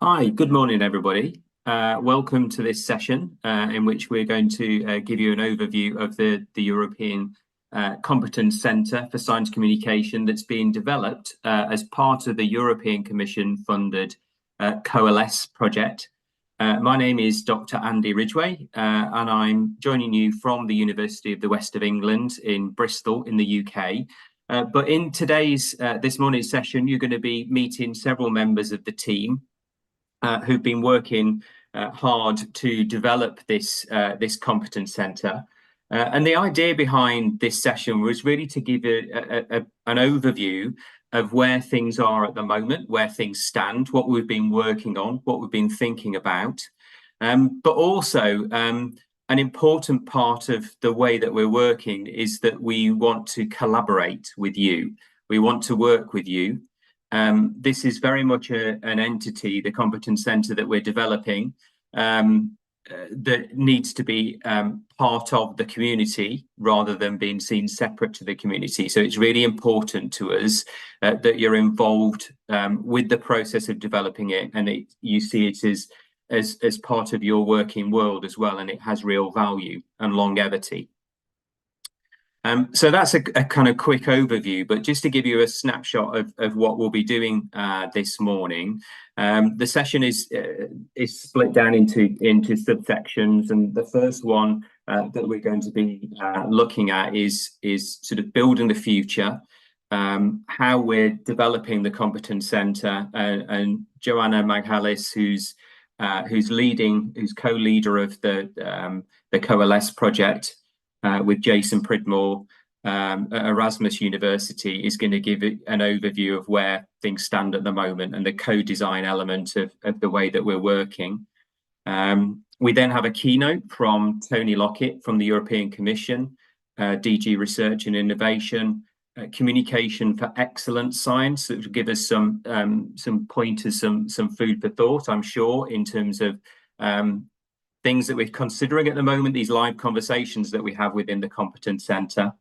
Hi, good morning, everybody. Welcome to this session in which we're going to give you an overview of the European Competence Centre for Science Communication that's being developed as part of the European Commission funded Coalesce project. My name is Dr. Andy Ridgway and I'm joining you from the University of the West of England in Bristol in the UK. But in this morning's session, you're going to be meeting several members of the team who've been working hard to develop this competence centre. And the idea behind this session was really to give an overview of where things are at the moment, where things stand, what we've been working on, what we've been thinking about, but also an important part of the way that we're working is that we want to collaborate with you. We want to work with you. This is very much an entity, the Competence Centre that we're developing, that needs to be part of the community rather than being seen separate to the community. So it's really important to us that you're involved with the process of developing it, and you see it as part of your working world as well, and it has real value and longevity. So that's a kind of quick overview, but just to give you a snapshot of what we'll be doing this morning. The session is split down into subsections, and the first one that we're going to be looking at is sort of building the future, how we're developing the Competence Centre, and Joanna Maghalis, who's co-leader of the Coalesce project, with Jason Pridmore at Erasmus University, is going to give an overview of where things stand at the moment and the co-design element of the way that we're working. We then have a keynote from Tony Lockett from the European Commission, DG Research and Innovation, Communication for Excellent Science, that will give us some pointers, some food for thought, I'm sure, in terms of things that we're considering at the moment, these live conversations that we have within the Competence Centre.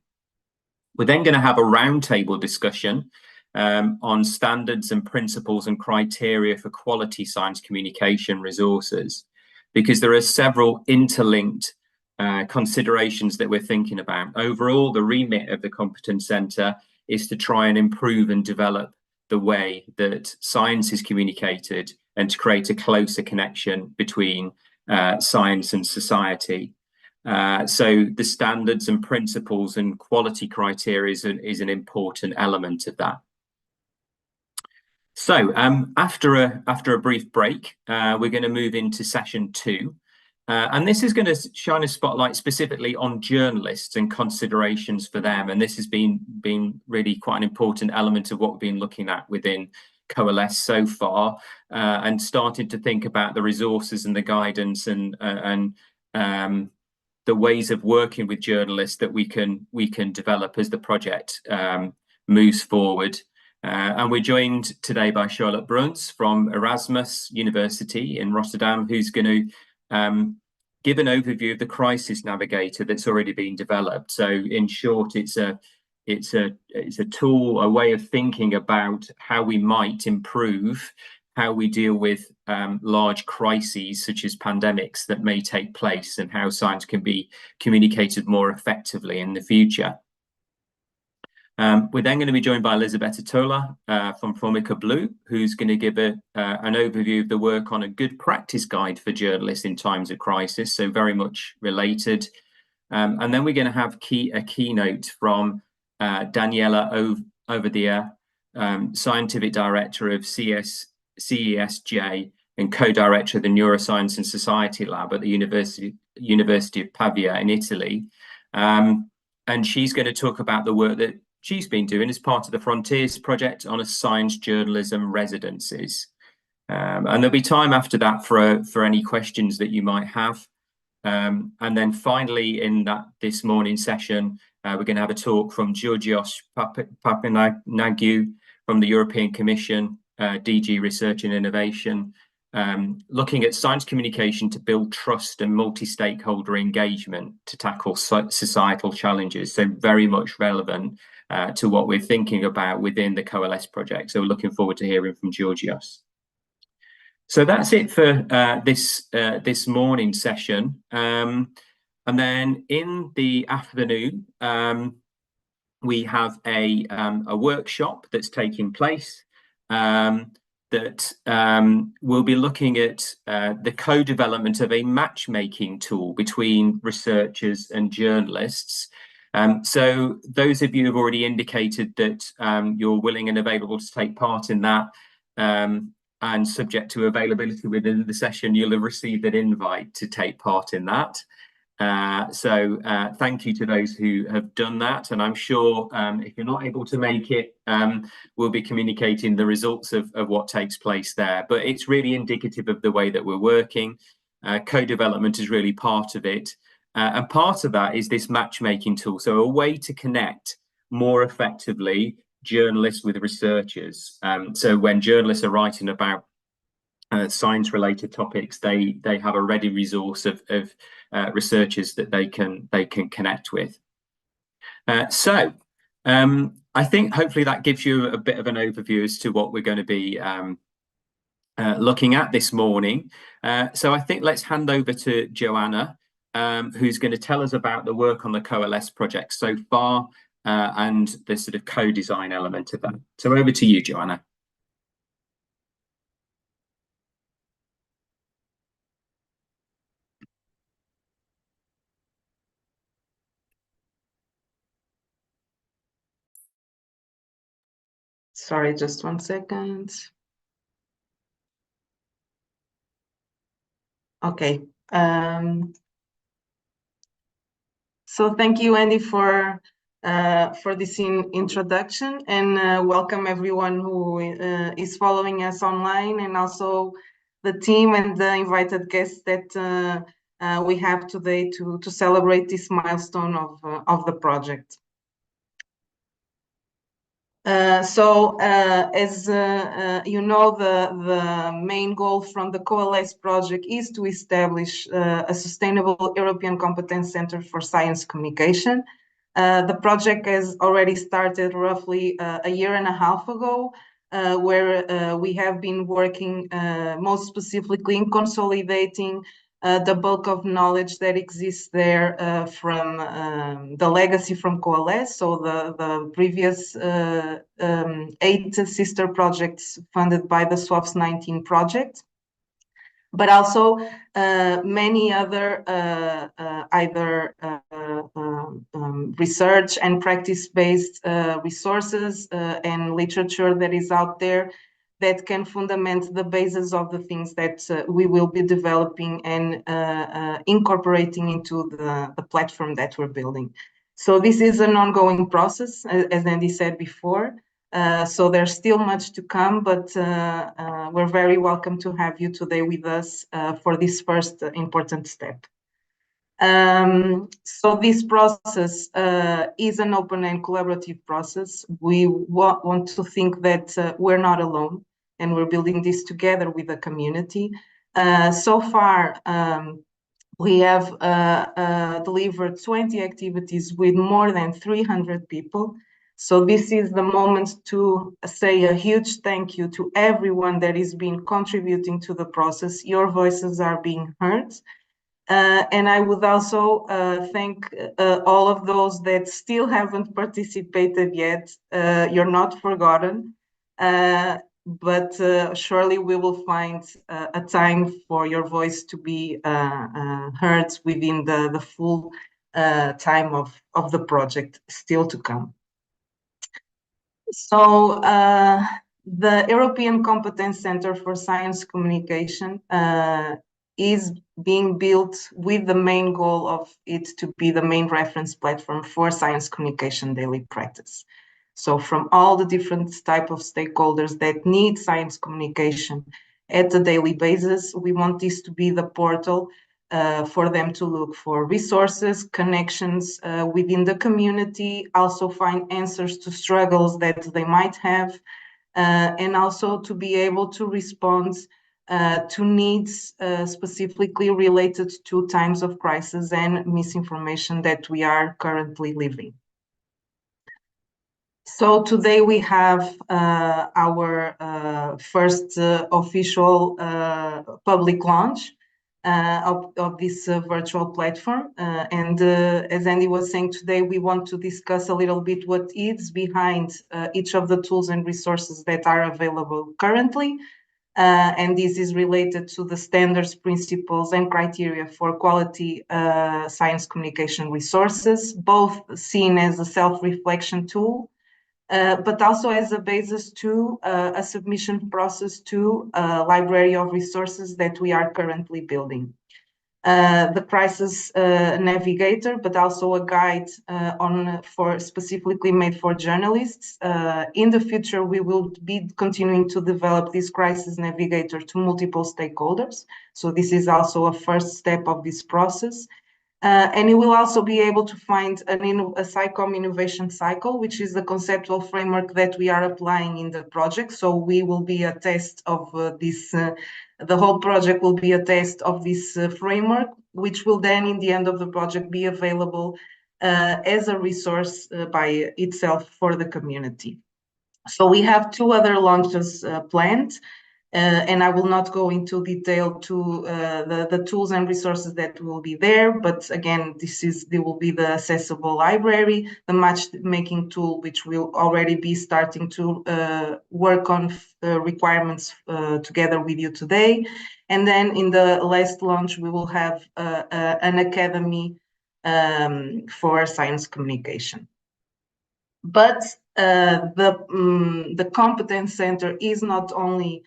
We're then going to have a roundtable discussion on standards and principles and criteria for quality science communication resources, because there are several interlinked considerations that we're thinking about. Overall, the remit of the Competence Centre is to try and improve and develop the way that science is communicated and to create a closer connection between science and society. So the standards and principles and quality criteria is an important element of that. So after a brief break, we're going to move into session 2. And this is going to shine a spotlight specifically on journalists and considerations for them. And this has been really quite an important element of what we've been looking at within Coalesce so far, and started to think about the resources and the guidance and the ways of working with journalists that we can develop as the project moves forward. And we're joined today by Charlotte Bruns from Erasmus University in Rotterdam, who's going to give an overview of the crisis navigator that's already been developed. So in short, it's a tool, a way of thinking about how we might improve how we deal with large crises such as pandemics that may take place, and how science can be communicated more effectively in the future. We're then going to be joined by Elisabetta Tola from Formica Blue, who's going to give an overview of the work on a good practice guide for journalists in times of crisis, so very much related. And then we're going to have a keynote from Daniela Overdier, Scientific Director of CESJ and Co-Director of the Neuroscience and Society Lab at the University of Pavia in Italy. And she's going to talk about the work that she's been doing as part of the Frontiers project on a science journalism residencies. And there'll be time after that for any questions that you might have. And then finally, in this morning session, we're going to have a talk from Georgios Papanagiou from the European Commission, DG Research and Innovation, looking at science communication to build trust and multi-stakeholder engagement to tackle societal challenges. So very much relevant to what we're thinking about within the Coalesce project. So we're looking forward to hearing from Georgios. So that's it for this morning session. And then in the afternoon, we have a workshop that's taking place that will be looking at the co-development of a matchmaking tool between researchers and journalists. So those of you who have already indicated that you're willing and available to take part in that, and subject to availability within the session, you'll have received an invite to take part in that. So thank you to those who have done that, and I'm sure if you're not able to make it, we'll be communicating the results of what takes place there. But it's really indicative of the way that we're working. Co-development is really part of it, and part of that is this matchmaking tool, so a way to connect more effectively journalists with researchers. So when journalists are writing about science-related topics, they have a ready resource of researchers that they can connect with. So I think hopefully that gives you a bit of an overview as to what we're going to be looking at this morning. So I think let's hand over to Joanna, who's going to tell us about the work on the Coalesce project so far, and the sort of co-design element of that. So over to you, Joanna. Sorry, just 1 second. Okay. So thank you, Andy, for this introduction, and welcome everyone who is following us online, and also the team and the invited guests that we have today to celebrate this milestone of the project. As you know, the main goal from the Coalesce project is to establish a sustainable European Competence Center for Science Communication. The project has already started roughly a year and a half ago, where we have been working most specifically in consolidating the bulk of knowledge that exists there from the legacy from Coalesce, so the previous 8 sister projects funded by the SWAPS 19 project, but also many other either research and practice-based resources and literature that is out there that can fundament the basis of the things that we will be developing and incorporating into the platform that we're building. So this is an ongoing process, as Andy said before. So there's still much to come, but we're very welcome to have you today with us for this first important step. So this process is an open and collaborative process. We want to think that we're not alone, and we're building this together with the community. So far, we have delivered 20 activities with more than 300 people. So this is the moment to say a huge thank you to everyone that has been contributing to the process. Your voices are being heard. And I would also thank all of those that still haven't participated yet. You're not forgotten, but surely we will find a time for your voice to be heard within the full time of the project still to come. So the European Competence Center for Science Communication is being built with the main goal of it to be the main reference platform for science communication daily practice. So from all the different type of stakeholders that need science communication at a daily basis, we want this to be the portal for them to look for resources, connections within the community, also find answers to struggles that they might have, and also to be able to respond to needs specifically related to times of crisis and misinformation that we are currently living. So today we have our first official public launch of this virtual platform. And as Andy was saying today, we want to discuss a little bit what is behind each of the tools and resources that are available currently. And this is related to the standards, principles, and criteria for quality science communication resources, both seen as a self-reflection tool, but also as a basis to a submission process to a library of resources that we are currently building. The crisis navigator, but also a guide for specifically made for journalists. In the future, we will be continuing to develop this crisis navigator to multiple stakeholders. So this is also a first step of this process. And you will also be able to find a SciComm innovation cycle, which is the conceptual framework that we are applying in the project. So we will be a test of this, the whole project will be a test of this framework, which will then, in the end of the project, be available as a resource by itself for the community. So we have two other launches planned. And I will not go into detail to the tools and resources that will be there, but again, there will be the accessible library, the matchmaking tool, which will already be starting to work on requirements together with you today. And then in the last launch, we will have an academy for science communication. But the Competence Center is not only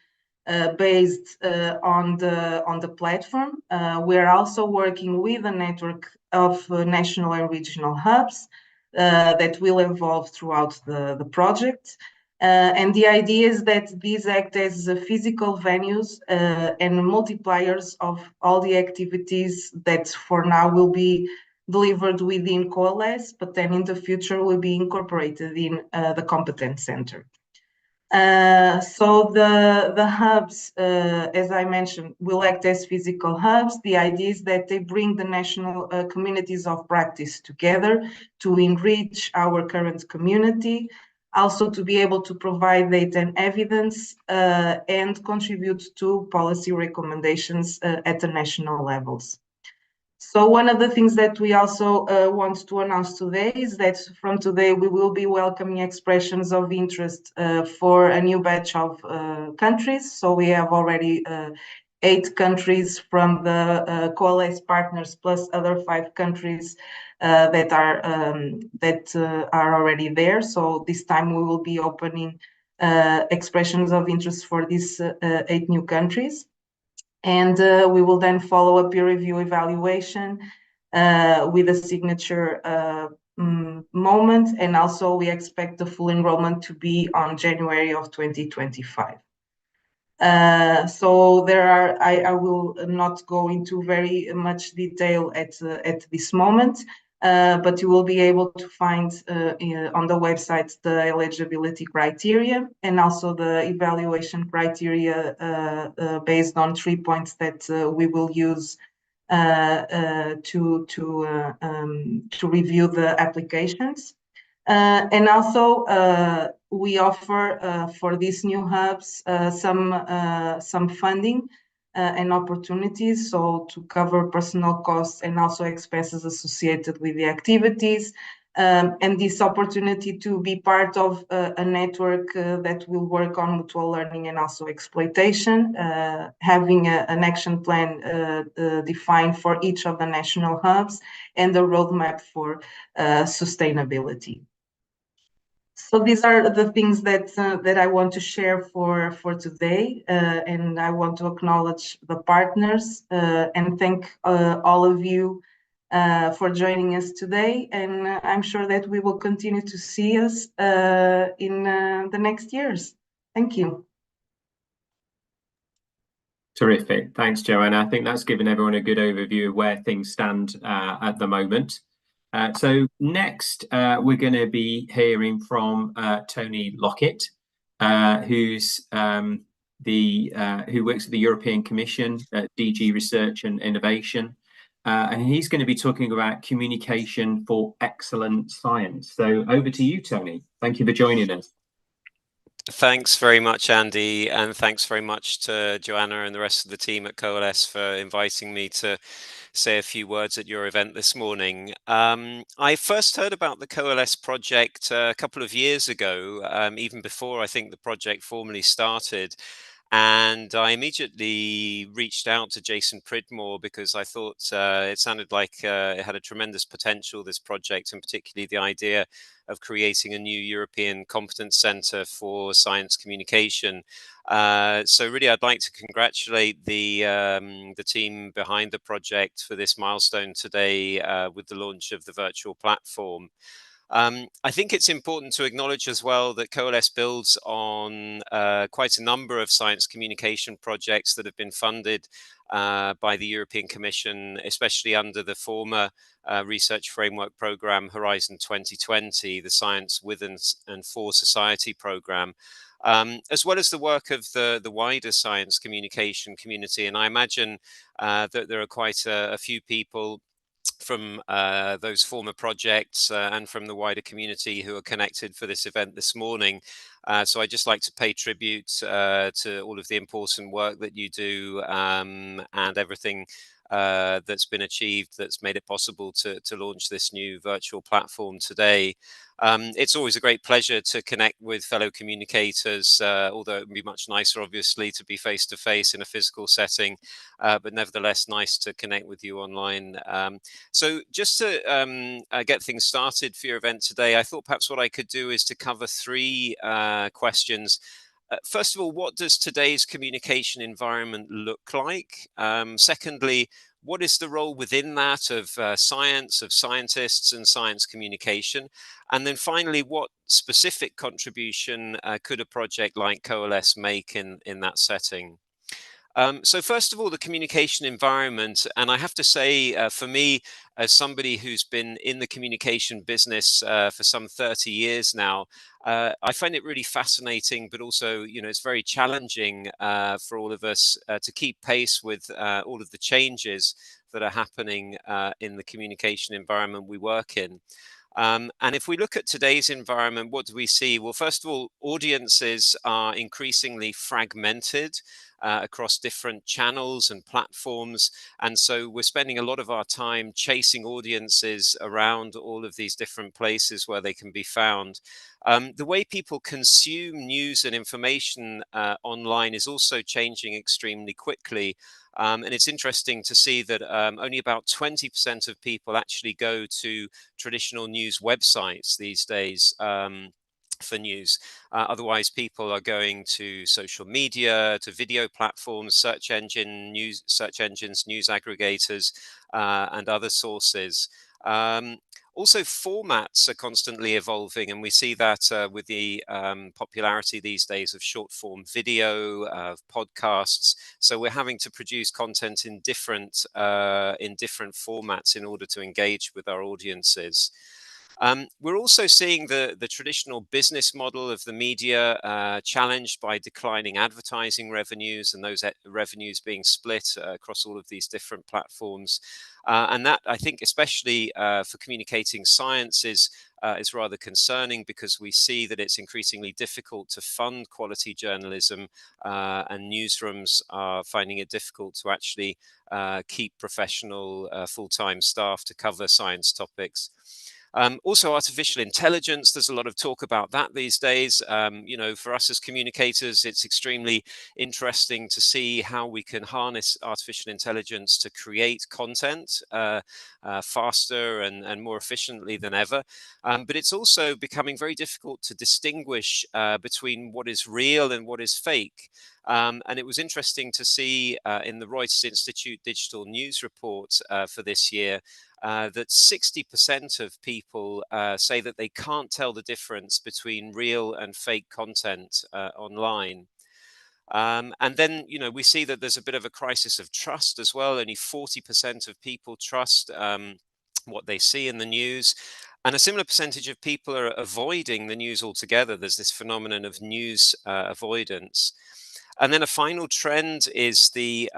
based on the platform. We are also working with a network of national and regional hubs that will evolve throughout the project. And the idea is that these act as physical venues and multipliers of all the activities that for now will be delivered within Coalesce, but then in the future will be incorporated in the Competence Center. So the hubs, as I mentioned, will act as physical hubs. The idea is that they bring the national communities of practice together to enrich our current community, also to be able to provide data and evidence and contribute to policy recommendations at the national levels. So one of the things that we also want to announce today is that from today we will be welcoming expressions of interest for a new batch of countries. So we have already 8 countries from the Coalesce partners plus other 5 countries that are already there. So this time we will be opening expressions of interest for these 8 new countries. And we will then follow a peer review evaluation with a signature moment. And also we expect the full enrollment to be on January of 2025. So there are, I will not go into very much detail at this moment, but you will be able to find on the website the eligibility criteria and also the evaluation criteria based on 3 points that we will use to review the applications. And also we offer for these new hubs some funding and opportunities, so to cover personal costs and also expenses associated with the activities. And this opportunity to be part of a network that will work on mutual learning and also exploitation, having an action plan defined for each of the national hubs and the roadmap for sustainability. So these are the things that I want to share for today, and I want to acknowledge the partners and thank all of you for joining us today. And I'm sure that we will continue to see us in the next years. Thank you. Terrific. Thanks, Joanna. I think that's given everyone a good overview of where things stand at the moment. So next, we're going to be hearing from Tony Lockett, who works at the European Commission, DG Research and Innovation. and he's going to be talking about communication for excellent science. So over to you, Tony. Thank you for joining us. Thanks very much, Andy, and thanks very much to Joanna and the rest of the team at Coalesce for inviting me to say a few words at your event this morning. I first heard about the Coalesce project a couple of years ago, even before I think the project formally started. And I immediately reached out to Jason Pridmore because I thought it sounded like it had a tremendous potential, this project, and particularly the idea of creating a new European Competence Centre for science communication. So really, I'd like to congratulate the team behind the project for this milestone today with the launch of the virtual platform. I think it's important to acknowledge as well that Coalesce builds on quite a number of science communication projects that have been funded by the European Commission, especially under the former research framework program Horizon 2020, the Science with and for Society program, as well as the work of the wider science communication community. And I imagine that there are quite a few people from those former projects and from the wider community who are connected for this event this morning. So I'd just like to pay tribute to all of the important work that you do and everything that's been achieved that's made it possible to launch this new virtual platform today. It's always a great pleasure to connect with fellow communicators, although it would be much nicer, obviously, to be face to face in a physical setting, but nevertheless, nice to connect with you online. So just to get things started for your event today, I thought perhaps what I could do is to cover three questions. First of all, what does today's communication environment look like? Secondly, what is the role within that of science, of scientists and science communication? And then finally, what specific contribution could a project like Coalesce make in that setting? So first of all, the communication environment, and I have to say, for me, as somebody who's been in the communication business for some 30 years now, I find it really fascinating, but also, it's very challenging for all of us to keep pace with all of the changes that are happening in the communication environment we work in. And if we look at today's environment, what do we see? Well, first of all, audiences are increasingly fragmented across different channels and platforms. And so we're spending a lot of our time chasing audiences around all of these different places where they can be found. The way people consume news and information online is also changing extremely quickly. And it's interesting to see that only about 20% of people actually go to traditional news websites these days for news. Otherwise, people are going to social media, to video platforms, search engines, news aggregators, and other sources. Also, formats are constantly evolving, and we see that with the popularity these days of short form video, of podcasts. So we're having to produce content in different formats in order to engage with our audiences. We're also seeing the traditional business model of the media challenged by declining advertising revenues, and those revenues being split across all of these different platforms. And that, I think, especially for communicating science, is rather concerning, because we see that it's increasingly difficult to fund quality journalism, and newsrooms are finding it difficult to actually keep professional full-time staff to cover science topics. Also, artificial intelligence, there's a lot of talk about that these days. For us as communicators, it's extremely interesting to see how we can harness artificial intelligence to create content faster and more efficiently than ever. But it's also becoming very difficult to distinguish between what is real and what is fake. And it was interesting to see in the Reuters Institute Digital News Report for this year that 60% of people say that they can't tell the difference between real and fake content online. And then, we see that there's a bit of a crisis of trust as well. Only 40% of people trust what they see in the news. And a similar percentage of people are avoiding the news altogether. There's this phenomenon of news avoidance. And then a final trend is the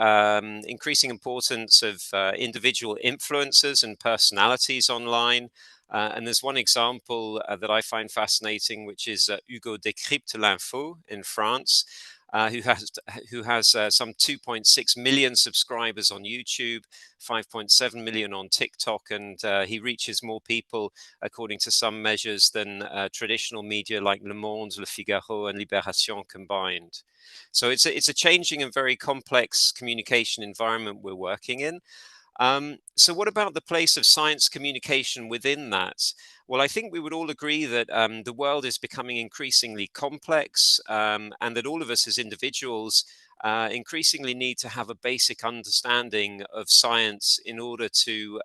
increasing importance of individual influencers and personalities online. And there's one example that I find fascinating, which is Hugo Décrypte l'Info in France, who has some 2.6 million subscribers on YouTube, 5.7 million on TikTok, and he reaches more people, according to some measures, than traditional media like Le Monde, Le Figaro, and Libération combined. So it's a changing and very complex communication environment we're working in. So what about the place of science communication within that? Well, I think we would all agree that the world is becoming increasingly complex, and that all of us as individuals increasingly need to have a basic understanding of science in order to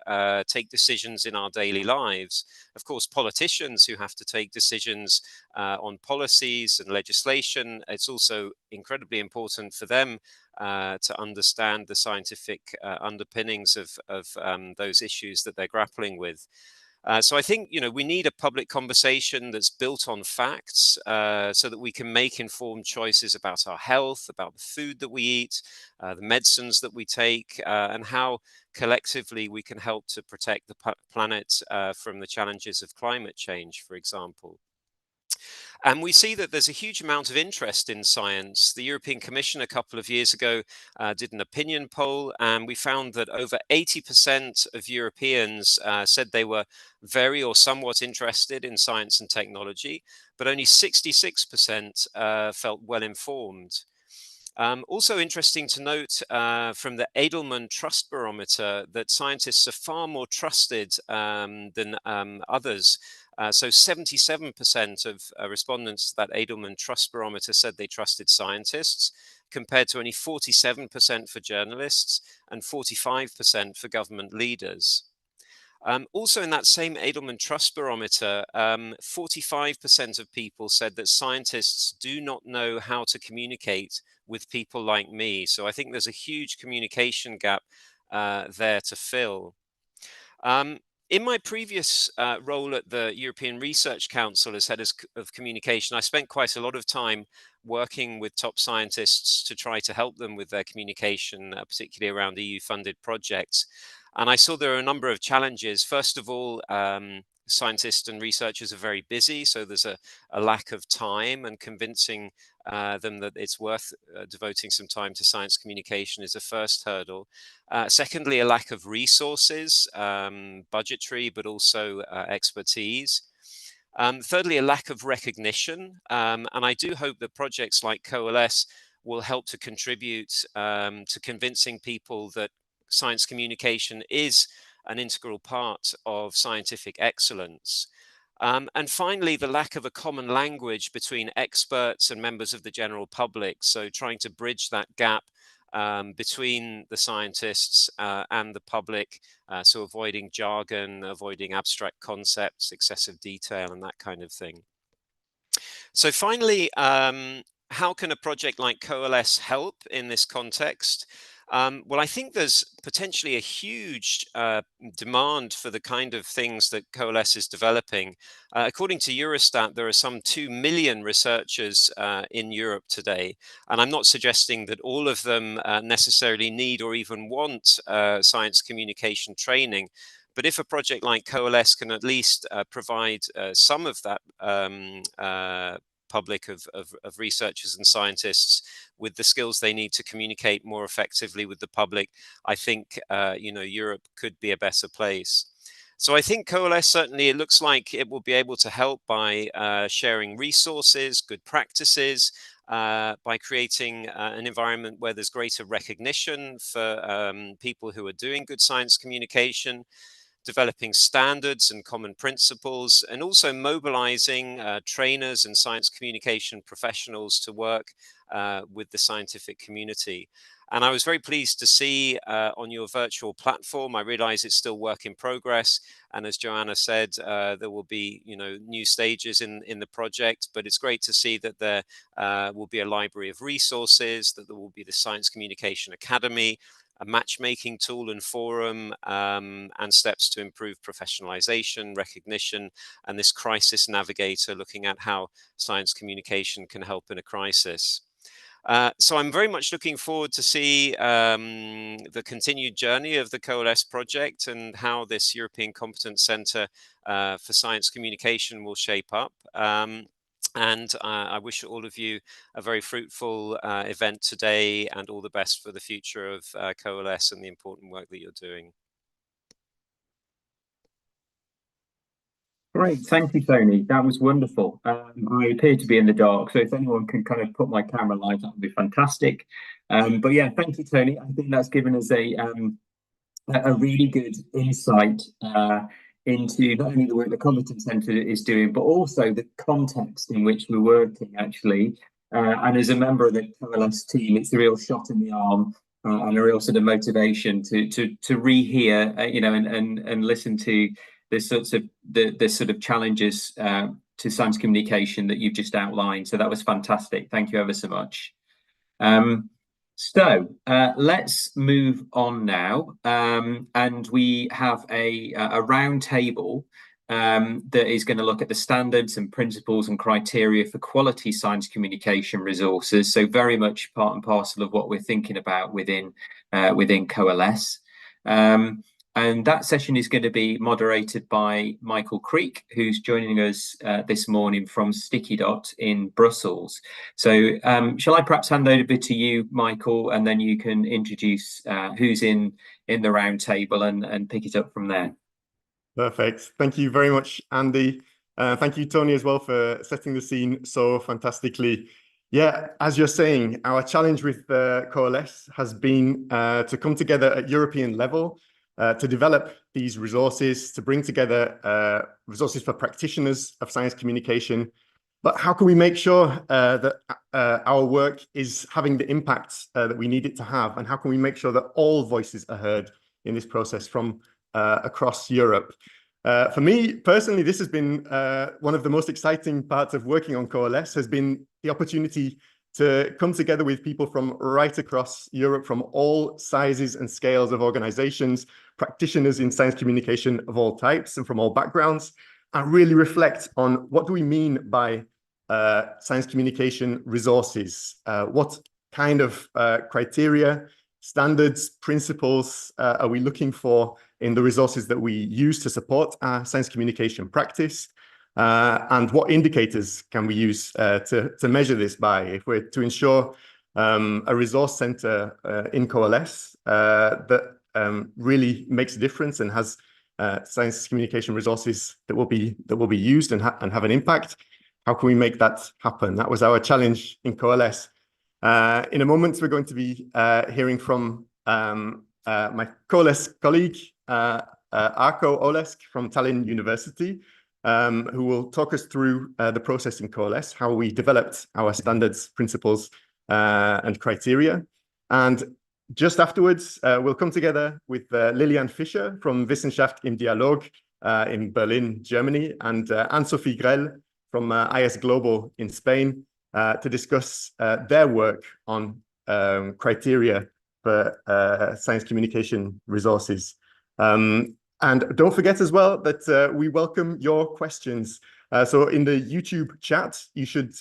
take decisions in our daily lives. Of course, politicians who have to take decisions on policies and legislation, it's also incredibly important for them to understand the scientific underpinnings of those issues that they're grappling with. So I think, we need a public conversation that's built on facts, so that we can make informed choices about our health, about the food that we eat, the medicines that we take, and how collectively we can help to protect the planet from the challenges of climate change, for example. And we see that there's a huge amount of interest in science. The European Commission a couple of years ago did an opinion poll, and we found that over 80% of Europeans said they were very or somewhat interested in science and technology, but only 66% felt well informed. Also interesting to note from the Edelman Trust Barometer that scientists are far more trusted than others. So 77% of respondents to that Edelman Trust Barometer said they trusted scientists, compared to only 47% for journalists and 45% for government leaders. Also in that same Edelman Trust Barometer, 45% of people said that scientists do not know how to communicate with people like me. So I think there's a huge communication gap there to fill. In my previous role at the European Research Council as head of communication, I spent quite a lot of time working with top scientists to try to help them with their communication, particularly around EU-funded projects. And I saw there are a number of challenges. First of all, scientists and researchers are very busy, so there's a lack of time, and convincing them that it's worth devoting some time to science communication is a first hurdle. Secondly, a lack of resources, budgetary, but also expertise. Thirdly, a lack of recognition. And I do hope that projects like Coalesce will help to contribute to convincing people that science communication is an integral part of scientific excellence. And finally, the lack of a common language between experts and members of the general public. So trying to bridge that gap between the scientists and the public, so avoiding jargon, avoiding abstract concepts, excessive detail, and that kind of thing. So finally, how can a project like Coalesce help in this context? Well, I think there's potentially a huge demand for the kind of things that Coalesce is developing. According to Eurostat, there are some 2 million researchers in Europe today. And I'm not suggesting that all of them necessarily need or even want science communication training. But if a project like Coalesce can at least provide some of that public of researchers and scientists with the skills they need to communicate more effectively with the public, I think Europe could be a better place. So I think Coalesce, certainly it looks like it will be able to help by sharing resources, good practices, by creating an environment where there's greater recognition for people who are doing good science communication, developing standards and common principles, and also mobilizing trainers and science communication professionals to work with the scientific community. And I was very pleased to see on your virtual platform, I realize it's still work in progress. And as Joanna said, there will be new stages in the project, but it's great to see that there will be a library of resources, that there will be the Science Communication Academy, a matchmaking tool and forum, and steps to improve professionalization, recognition, and this crisis navigator looking at how science communication can help in a crisis. So I'm very much looking forward to see the continued journey of the Coalesce project and how this European Competence Centre for Science Communication will shape up. And I wish all of you a very fruitful event today and all the best for the future of Coalesce and the important work that you're doing. Great, thank you, Tony. That was wonderful. I appear to be in the dark, so if anyone can kind of put my camera light, that would be fantastic. But yeah, thank you, Tony. I think that's given us a really good insight into not only the work the Competence Centre is doing, but also the context in which we're working, actually. And as a member of the Coalesce team, it's a real shot in the arm and a real sort of motivation to rehear, you know, and listen to the sort of challenges to science communication that you've just outlined. So that was fantastic. Thank you ever so much. So let's move on now, and we have a round table that is going to look at the standards and principles and criteria for quality science communication resources. So very much part and parcel of what we're thinking about within Coalesce. And that session is going to be moderated by Michael Creek, who's joining us this morning from Sticky Dot in Brussels. So shall I perhaps hand over to you, Michael, and then you can introduce who's in the round table and pick it up from there. Perfect. Thank you very much, Andy. Thank you, Tony, as well, for setting the scene so fantastically. Yeah, as you're saying, our challenge with Coalesce has been to come together at European level to develop these resources, to bring together resources for practitioners of science communication. But how can we make sure that our work is having the impact that we need it to have? And how can we make sure that all voices are heard in this process from across Europe? For me personally, this has been one of the most exciting parts of working on Coalesce, has been the opportunity to come together with people from right across Europe, from all sizes and scales of organizations, practitioners in science communication of all types and from all backgrounds, and really reflect on what do we mean by science communication resources? What kind of criteria, standards, principles are we looking for in the resources that we use to support our science communication practice? And what indicators can we use to measure this by if we're to ensure a resource center in Coalesce that really makes a difference and has science communication resources that will be used and have an impact? How can we make that happen? That was our challenge in Coalesce. In a moment, we're going to be hearing from my Coalesce colleague, Arko Olesk from Tallinn University, who will talk us through the process in Coalesce, how we developed our standards, principles, and criteria. And just afterwards, we'll come together with Lilian Fischer from Wissenschaft im Dialog in Berlin, Germany, and Anne-Sophie Grell from IS Global in Spain to discuss their work on criteria for science communication resources. And don't forget as well that we welcome your questions. So in the YouTube chat, you should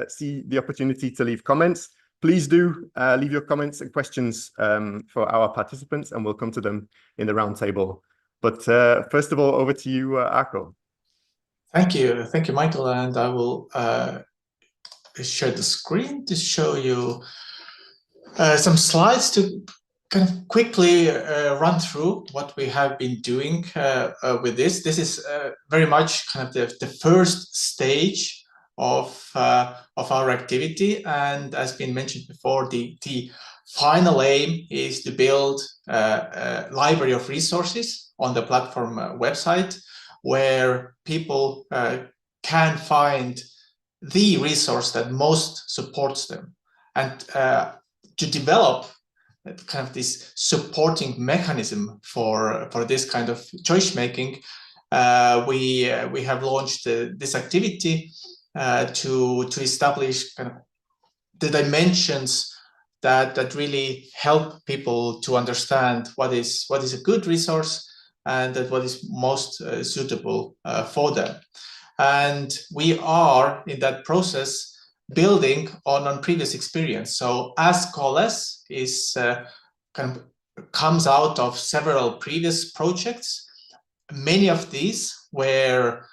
see the opportunity to leave comments. Please do leave your comments and questions for our participants, and we'll come to them in the roundtable. But first of all, over to you, Arko. Thank you, Michael. And I will share the screen to show you some slides to kind of quickly run through what we have been doing with this. This is very much kind of the first stage of our activity, and as been mentioned before, the final aim is to build a library of resources on the platform website where people can find the resource that most supports them, and to develop kind of this supporting mechanism for this kind of choice making. We have launched this activity to establish kind of the dimensions that really help people to understand what is a good resource and that what is most suitable for them. And we are in that process building on previous experience. So as Coalesce is kind of comes out of several previous projects, many of these were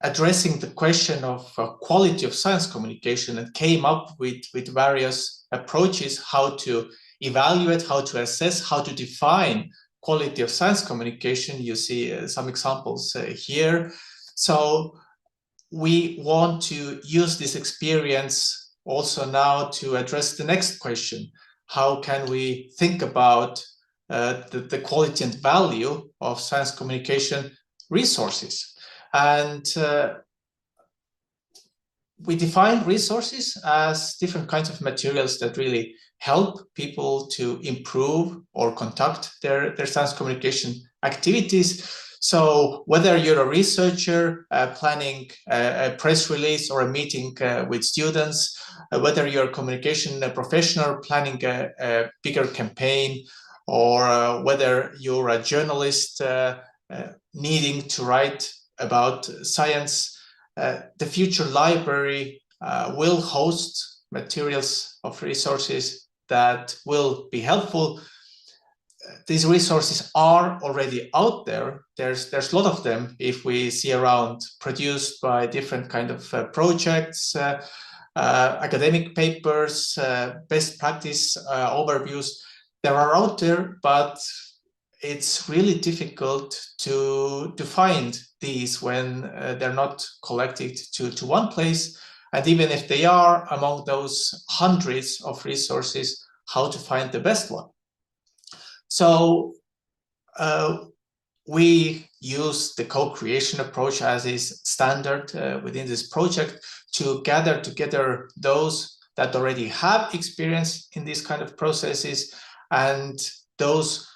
addressing the question of quality of science communication, and came up with various approaches how to evaluate, how to assess, how to define quality of science communication. You see some examples here. So we want to use this experience also now to address the next question. How can we think about the quality and value of science communication resources? And we define resources as different kinds of materials that really help people to improve or conduct their science communication activities. So whether you're a researcher planning a press release or a meeting with students, whether you're a communication professional planning a bigger campaign, or whether you're a journalist needing to write about science, the future library will host materials of resources that will be helpful. These resources are already out there. There's a lot of them if we see around, produced by different kind of projects, academic papers, best practice overviews. They are out there, but it's really difficult to find these when they're not collected to one place. And even if they are among those hundreds of resources, how to find the best one. So we use the co-creation approach as is standard within this project to gather together those that already have experience in these kind of processes and those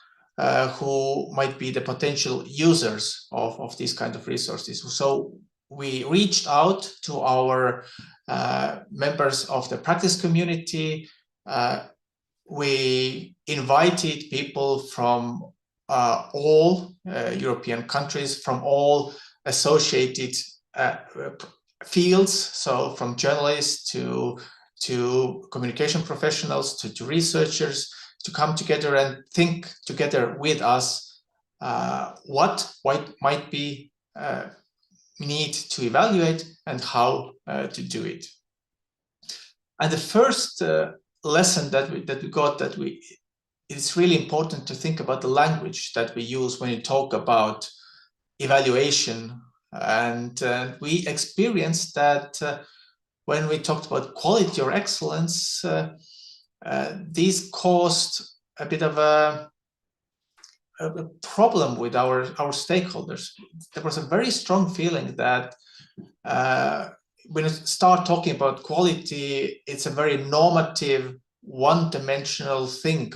who might be the potential users of these kind of resources. So we reached out to our members of the practice community. We invited people from all European countries, from all associated fields, so from journalists to communication professionals to researchers, to come together and think together with us what might be need to evaluate and how to do it. And the first lesson that we got, it's really important to think about the language that we use when you talk about evaluation. And we experienced that when we talked about quality or excellence, these caused a bit of a problem with our stakeholders. There was a very strong feeling that when you start talking about quality, it's a very normative, one-dimensional thing.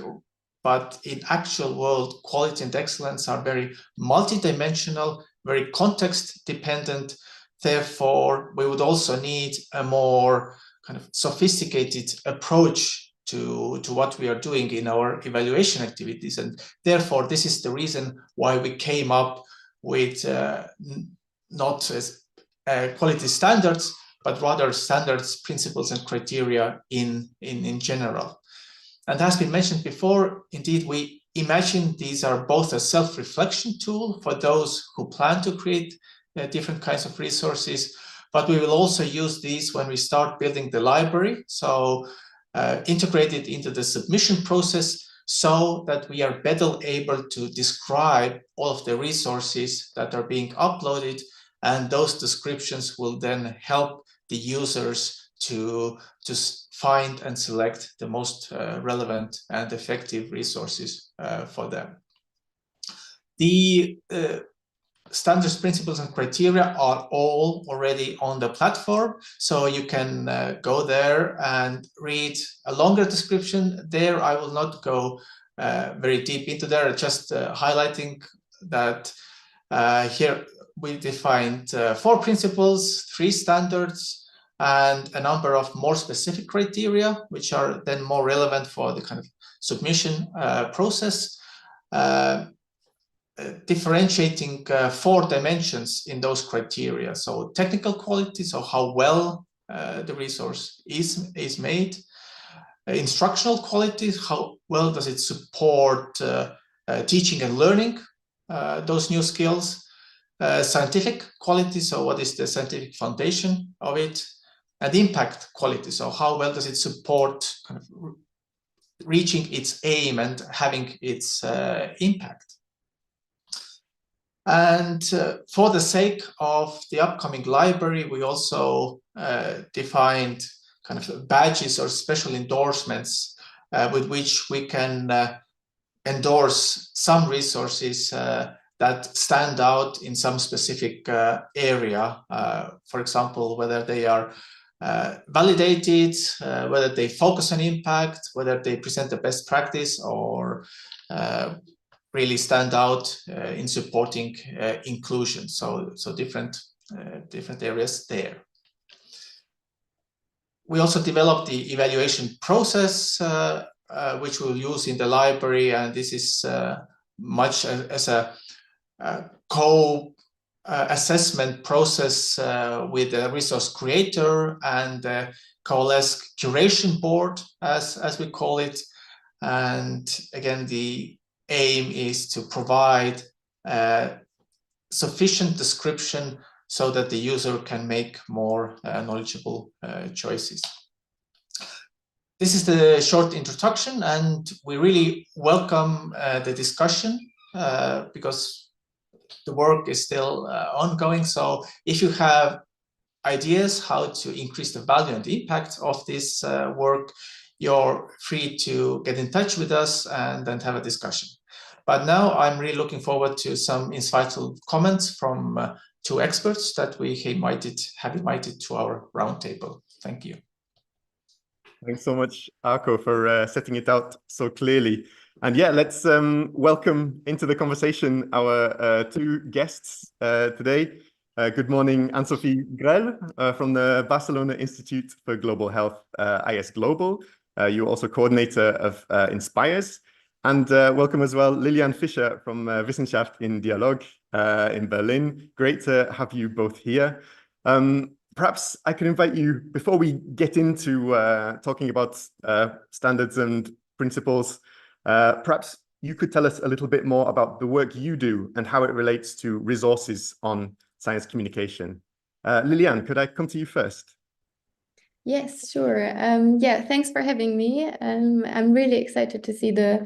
But in actual world, quality and excellence are very multidimensional, very context-dependent. Therefore, we would also need a more kind of sophisticated approach to what we are doing in our evaluation activities. And therefore, this is the reason why we came up with not as quality standards, but rather standards, principles, and criteria in general. And as been mentioned before, indeed, we imagine these are both a self-reflection tool for those who plan to create different kinds of resources, but we will also use these when we start building the library. So integrated into the submission process so that we are better able to describe all of the resources that are being uploaded, and those descriptions will then help the users to find and select the most relevant and effective resources for them. The standards, principles, and criteria are all already on the platform, so you can go there and read a longer description. There, I will not go very deep into there, just highlighting that here we defined 4 principles, 3 standards, and a number of more specific criteria, which are then more relevant for the kind of submission process. Differentiating 4 dimensions in those criteria. So technical quality, so how well the resource is made. Instructional quality, how well does it support teaching and learning those new skills? Scientific quality, so what is the scientific foundation of it? And impact quality, so how well does it support kind of reaching its aim and having its impact? And for the sake of the upcoming library, we also defined kind of badges or special endorsements with which we can endorse some resources that stand out in some specific area. For example, whether they are validated, whether they focus on impact, whether they present the best practice, or really stand out in supporting inclusion. So different areas there. We also developed the evaluation process, which we'll use in the library, and this is much as a co-assessment process with the resource creator and the coalesce curation board, as we call it. And again, the aim is to provide sufficient description so that the user can make more knowledgeable choices. This is the short introduction, and we really welcome the discussion because the work is still ongoing. So if you have ideas how to increase the value and the impact of this work, you're free to get in touch with us and then have a discussion. But now I'm really looking forward to some insightful comments from two experts that we have invited to our roundtable. Thank you. Thanks so much, Arko, for setting it out so clearly. And yeah, let's welcome into the conversation our two guests today. Good morning, Anne-Sophie Grell from the Barcelona Institute for Global Health, IS Global. You're also coordinator of Inspires. And welcome as well, Lilian Fischer from Wissenschaft in Dialog in Berlin. Great to have you both here. Perhaps I could invite you, before we get into talking about standards and principles, perhaps you could tell us a little bit more about the work you do and how it relates to resources on science communication. Lilian, could I come to you first? Yes, sure. Yeah, thanks for having me. I'm really excited to see the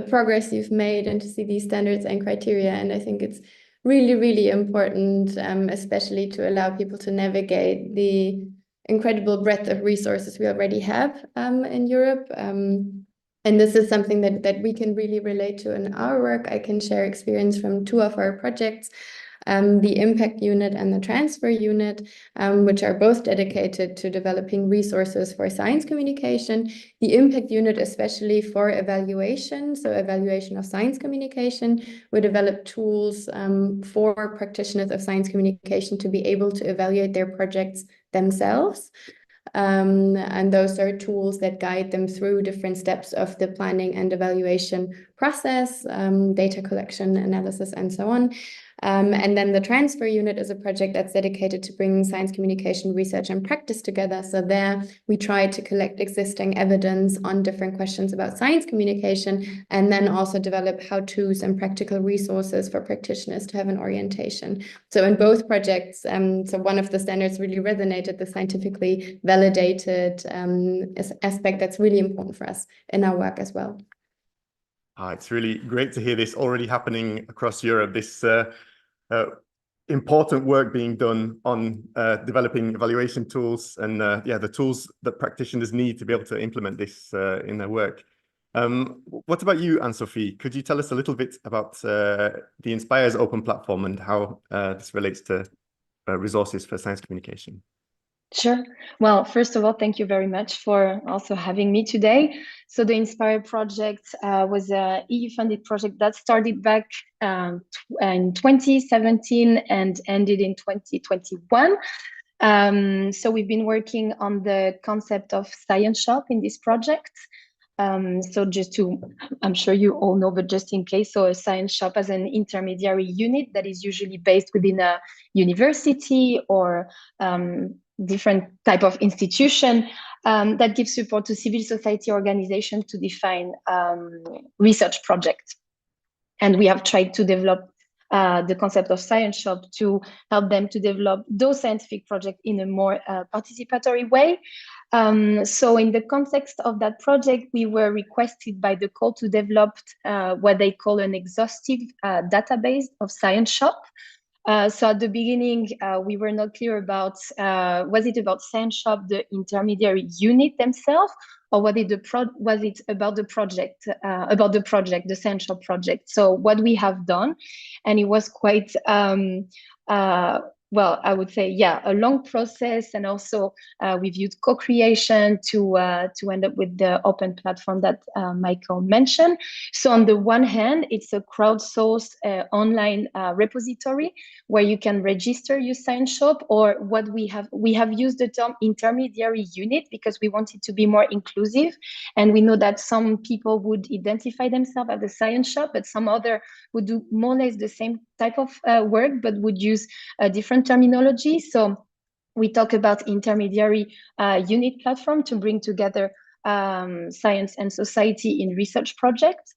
progress you've made and to see these standards and criteria. And I think it's really, really important, especially to allow people to navigate the incredible breadth of resources we already have in Europe. And this is something that we can really relate to in our work. I can share experience from two of our projects, the impact unit and the transfer unit, which are both dedicated to developing resources for science communication. The impact unit, especially for evaluation, so evaluation of science communication. We develop tools for practitioners of science communication to be able to evaluate their projects themselves. And those are tools that guide them through different steps of the planning and evaluation process, data collection, analysis, and so on. And then the transfer unit is a project that's dedicated to bringing science communication research and practice together. So there we try to collect existing evidence on different questions about science communication, and then also develop how-tos and practical resources for practitioners to have an orientation. So in both projects, so one of the standards really resonated, the scientifically validated aspect that's really important for us in our work as well. It's really great to hear this already happening across Europe, this important work being done on developing evaluation tools and the tools that practitioners need to be able to implement this in their work. What about you, Anne-Sophie? Could you tell us a little bit about the Inspires open platform and how this relates to resources for science communication? Sure. Well, first of all, thank you very much for also having me today. So the Inspire project was an EU-funded project that started back in 2017 and ended in 2021. So we've been working on the concept of Science Shop in this project. So just to, I'm sure you all know, but just in case, so a Science Shop as an intermediary unit that is usually based within a university or different type of institution that gives support to civil society organizations to define research projects. And we have tried to develop the concept of Science Shop to help them to develop those scientific projects in a more participatory way. So in the context of that project, we were requested by the call to develop what they call an exhaustive database of Science Shop. So at the beginning, we were not clear about, was it about Science Shop, the intermediary unit themselves, or was it about the project, the Science Shop project? So what we have done, and it was quite, well, I would say, yeah, a long process, and also we've used co-creation to end up with the open platform that Michael mentioned. So on the one hand, it's a crowdsourced online repository where you can register your Science Shop, or what we have used the term intermediary unit because we want it to be more inclusive, and we know that some people would identify themselves as a Science Shop, but some other would do more or less the same type of work, but would use a different terminology. So we talk about intermediary unit platform to bring together science and society in research projects.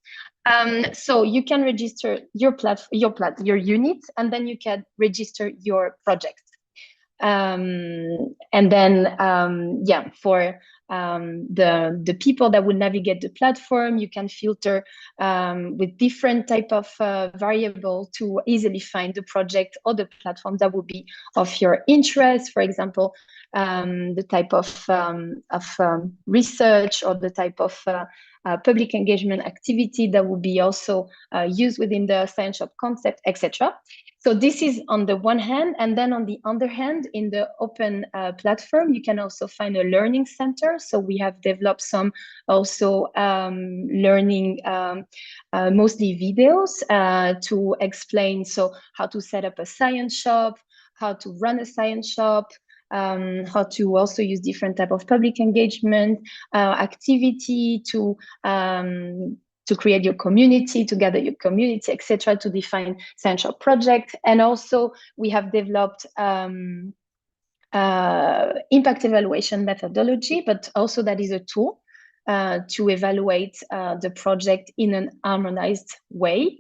So you can register your unit, and then you can register your project. And then, yeah, for the people that would navigate the platform, you can filter with different type of variable to easily find the project or the platform that would be of your interest. For example, the type of research or the type of public engagement activity that would be also used within the Science Shop concept, etc. So this is on the one hand, and then on the other hand, in the open platform, you can also find a learning center. So we have developed some also learning, mostly videos to explain, so how to set up a Science Shop, how to run a Science Shop, how to also use different type of public engagement activity to create your community, to gather your community, etc., to define Science Shop project. And also we have developed impact evaluation methodology, but also that is a tool to evaluate the project in an harmonized way.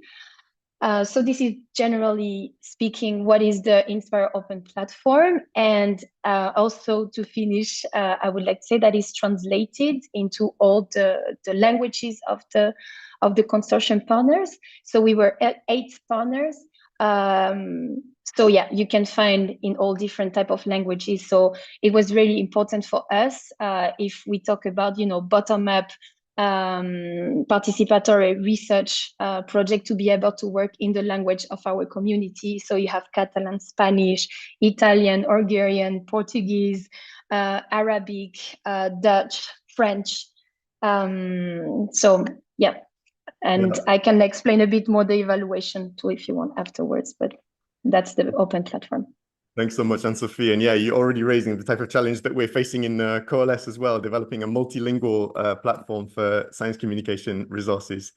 So this is generally speaking what is the Inspire Open platform. And also to finish, I would like to say that is translated into all the languages of the consortium partners. So we were at 8 partners. So yeah, you can find in all different type of languages. So it was really important for us if we talk about, you know, bottom-up participatory research project, to be able to work in the language of our community. So you have Catalan, Spanish, Italian, Hungarian, Portuguese, Arabic, Dutch, French. So yeah, and I can explain a bit more the evaluation too if you want afterwards, but that's the open platform. Thanks so much, Anne-Sophie. And yeah, you're already raising the type of challenge that we're facing in Coalesce as well, developing a multilingual platform for science communication resources.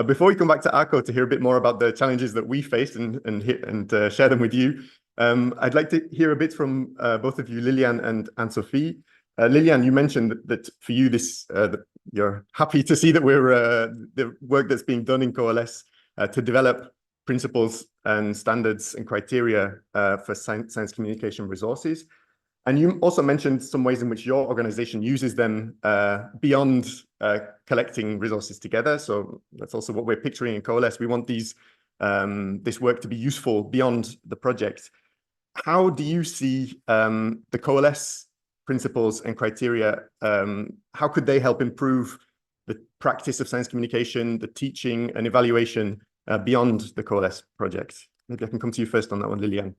Before we come back to Arco to hear a bit more about the challenges that we faced and share them with you, I'd like to hear a bit from both of you, Liliane and Anne-Sophie. Liliane, you mentioned that for you, you're happy to see that we're the work that's being done in Coalesce to develop principles and standards and criteria for science communication resources. And you also mentioned some ways in which your organization uses them beyond collecting resources together. So that's also what we're picturing in Coalesce. We want this work to be useful beyond the project. How do you see the Coalesce principles and criteria? How could they help improve the practice of science communication, the teaching and evaluation beyond the Coalesce project? Maybe I can come to you first on that one, Liliane.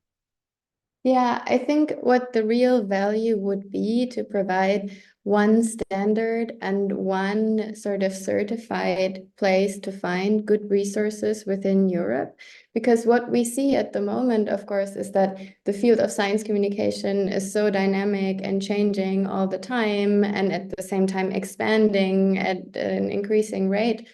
Yeah, I think what the real value would be to provide one standard and one sort of certified place to find good resources within Europe. Because what we see at the moment, of course, is that the field of science communication is so dynamic and changing all the time, and at the same time expanding at an increasing rate.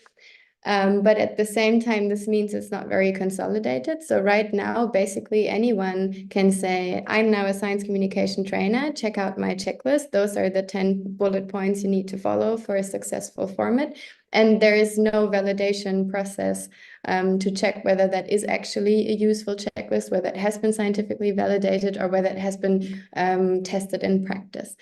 But at the same time, this means it's not very consolidated. So right now, basically anyone can say, I'm now a science communication trainer, check out my checklist. Those are the 10 bullet points you need to follow for a successful format. And there is no validation process to check whether that is actually a useful checklist, whether it has been scientifically validated, or whether it has been tested in practice.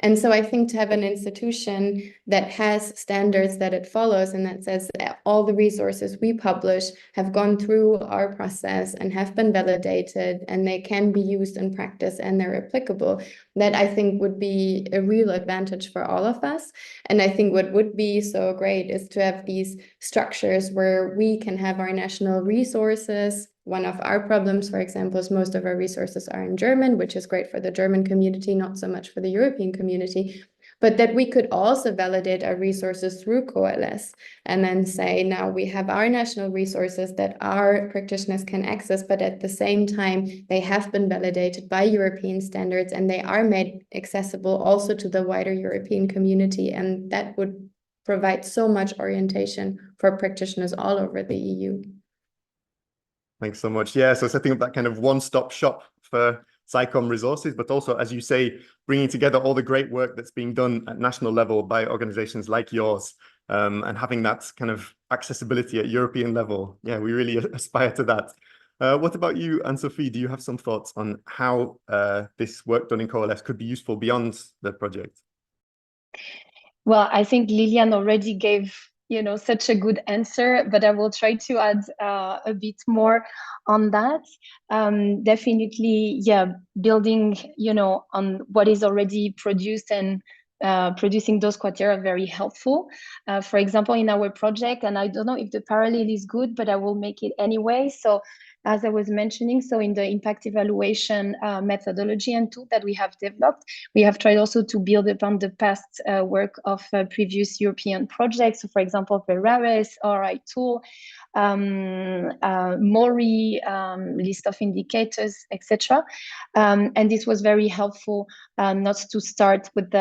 And so I think to have an institution that has standards that it follows and that says that all the resources we publish have gone through our process and have been validated and they can be used in practice and they're applicable, that I think would be a real advantage for all of us. And I think what would be so great is to have these structures where we can have our national resources. One of our problems, for example, is most of our resources are in German, which is great for the German community, not so much for the European community, but that we could also validate our resources through COLS and then say, now we have our national resources that our practitioners can access, but at the same time, they have been validated by European standards and they are made accessible also to the wider European community. And that would provide so much orientation for practitioners all over the EU. Thanks so much. Yeah, so setting up that kind of one-stop shop for SciComm resources, but also, as you say, bringing together all the great work that's being done at national level by organizations like yours, and having that kind of accessibility at European level. Yeah, we really aspire to that. What about you, Anne-Sophie? Do you have some thoughts on how this work done in COLS could be useful beyond the project? Well, I think Lilian already gave such a good answer, but I will try to add a bit more on that. Definitely, yeah, building on what is already produced and producing those criteria are very helpful. For example, in our project, and I don't know if the parallel is good, but I will make it anyway. So as I was mentioning, so in the impact evaluation methodology and tool that we have developed, we have tried also to build upon the past work of previous European projects. So for example, Verares, RI tool, MORI, list of indicators, etc. And this was very helpful not to start with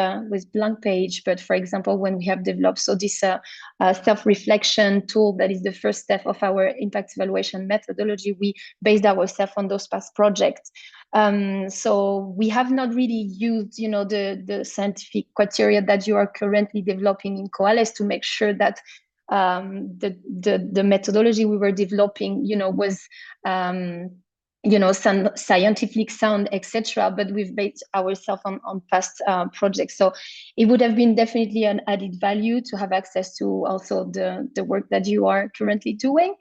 blank page, but for example, when we have developed this self-reflection tool, that is the first step of our impact evaluation methodology, we based ourselves on those past projects. So we have not really used, the scientific criteria that you are currently developing in COLS to make sure that the methodology we were developing, was some scientific sound, etc. But we've based ourselves on past projects. So it would have been definitely an added value to have access to also the work that you are currently doing.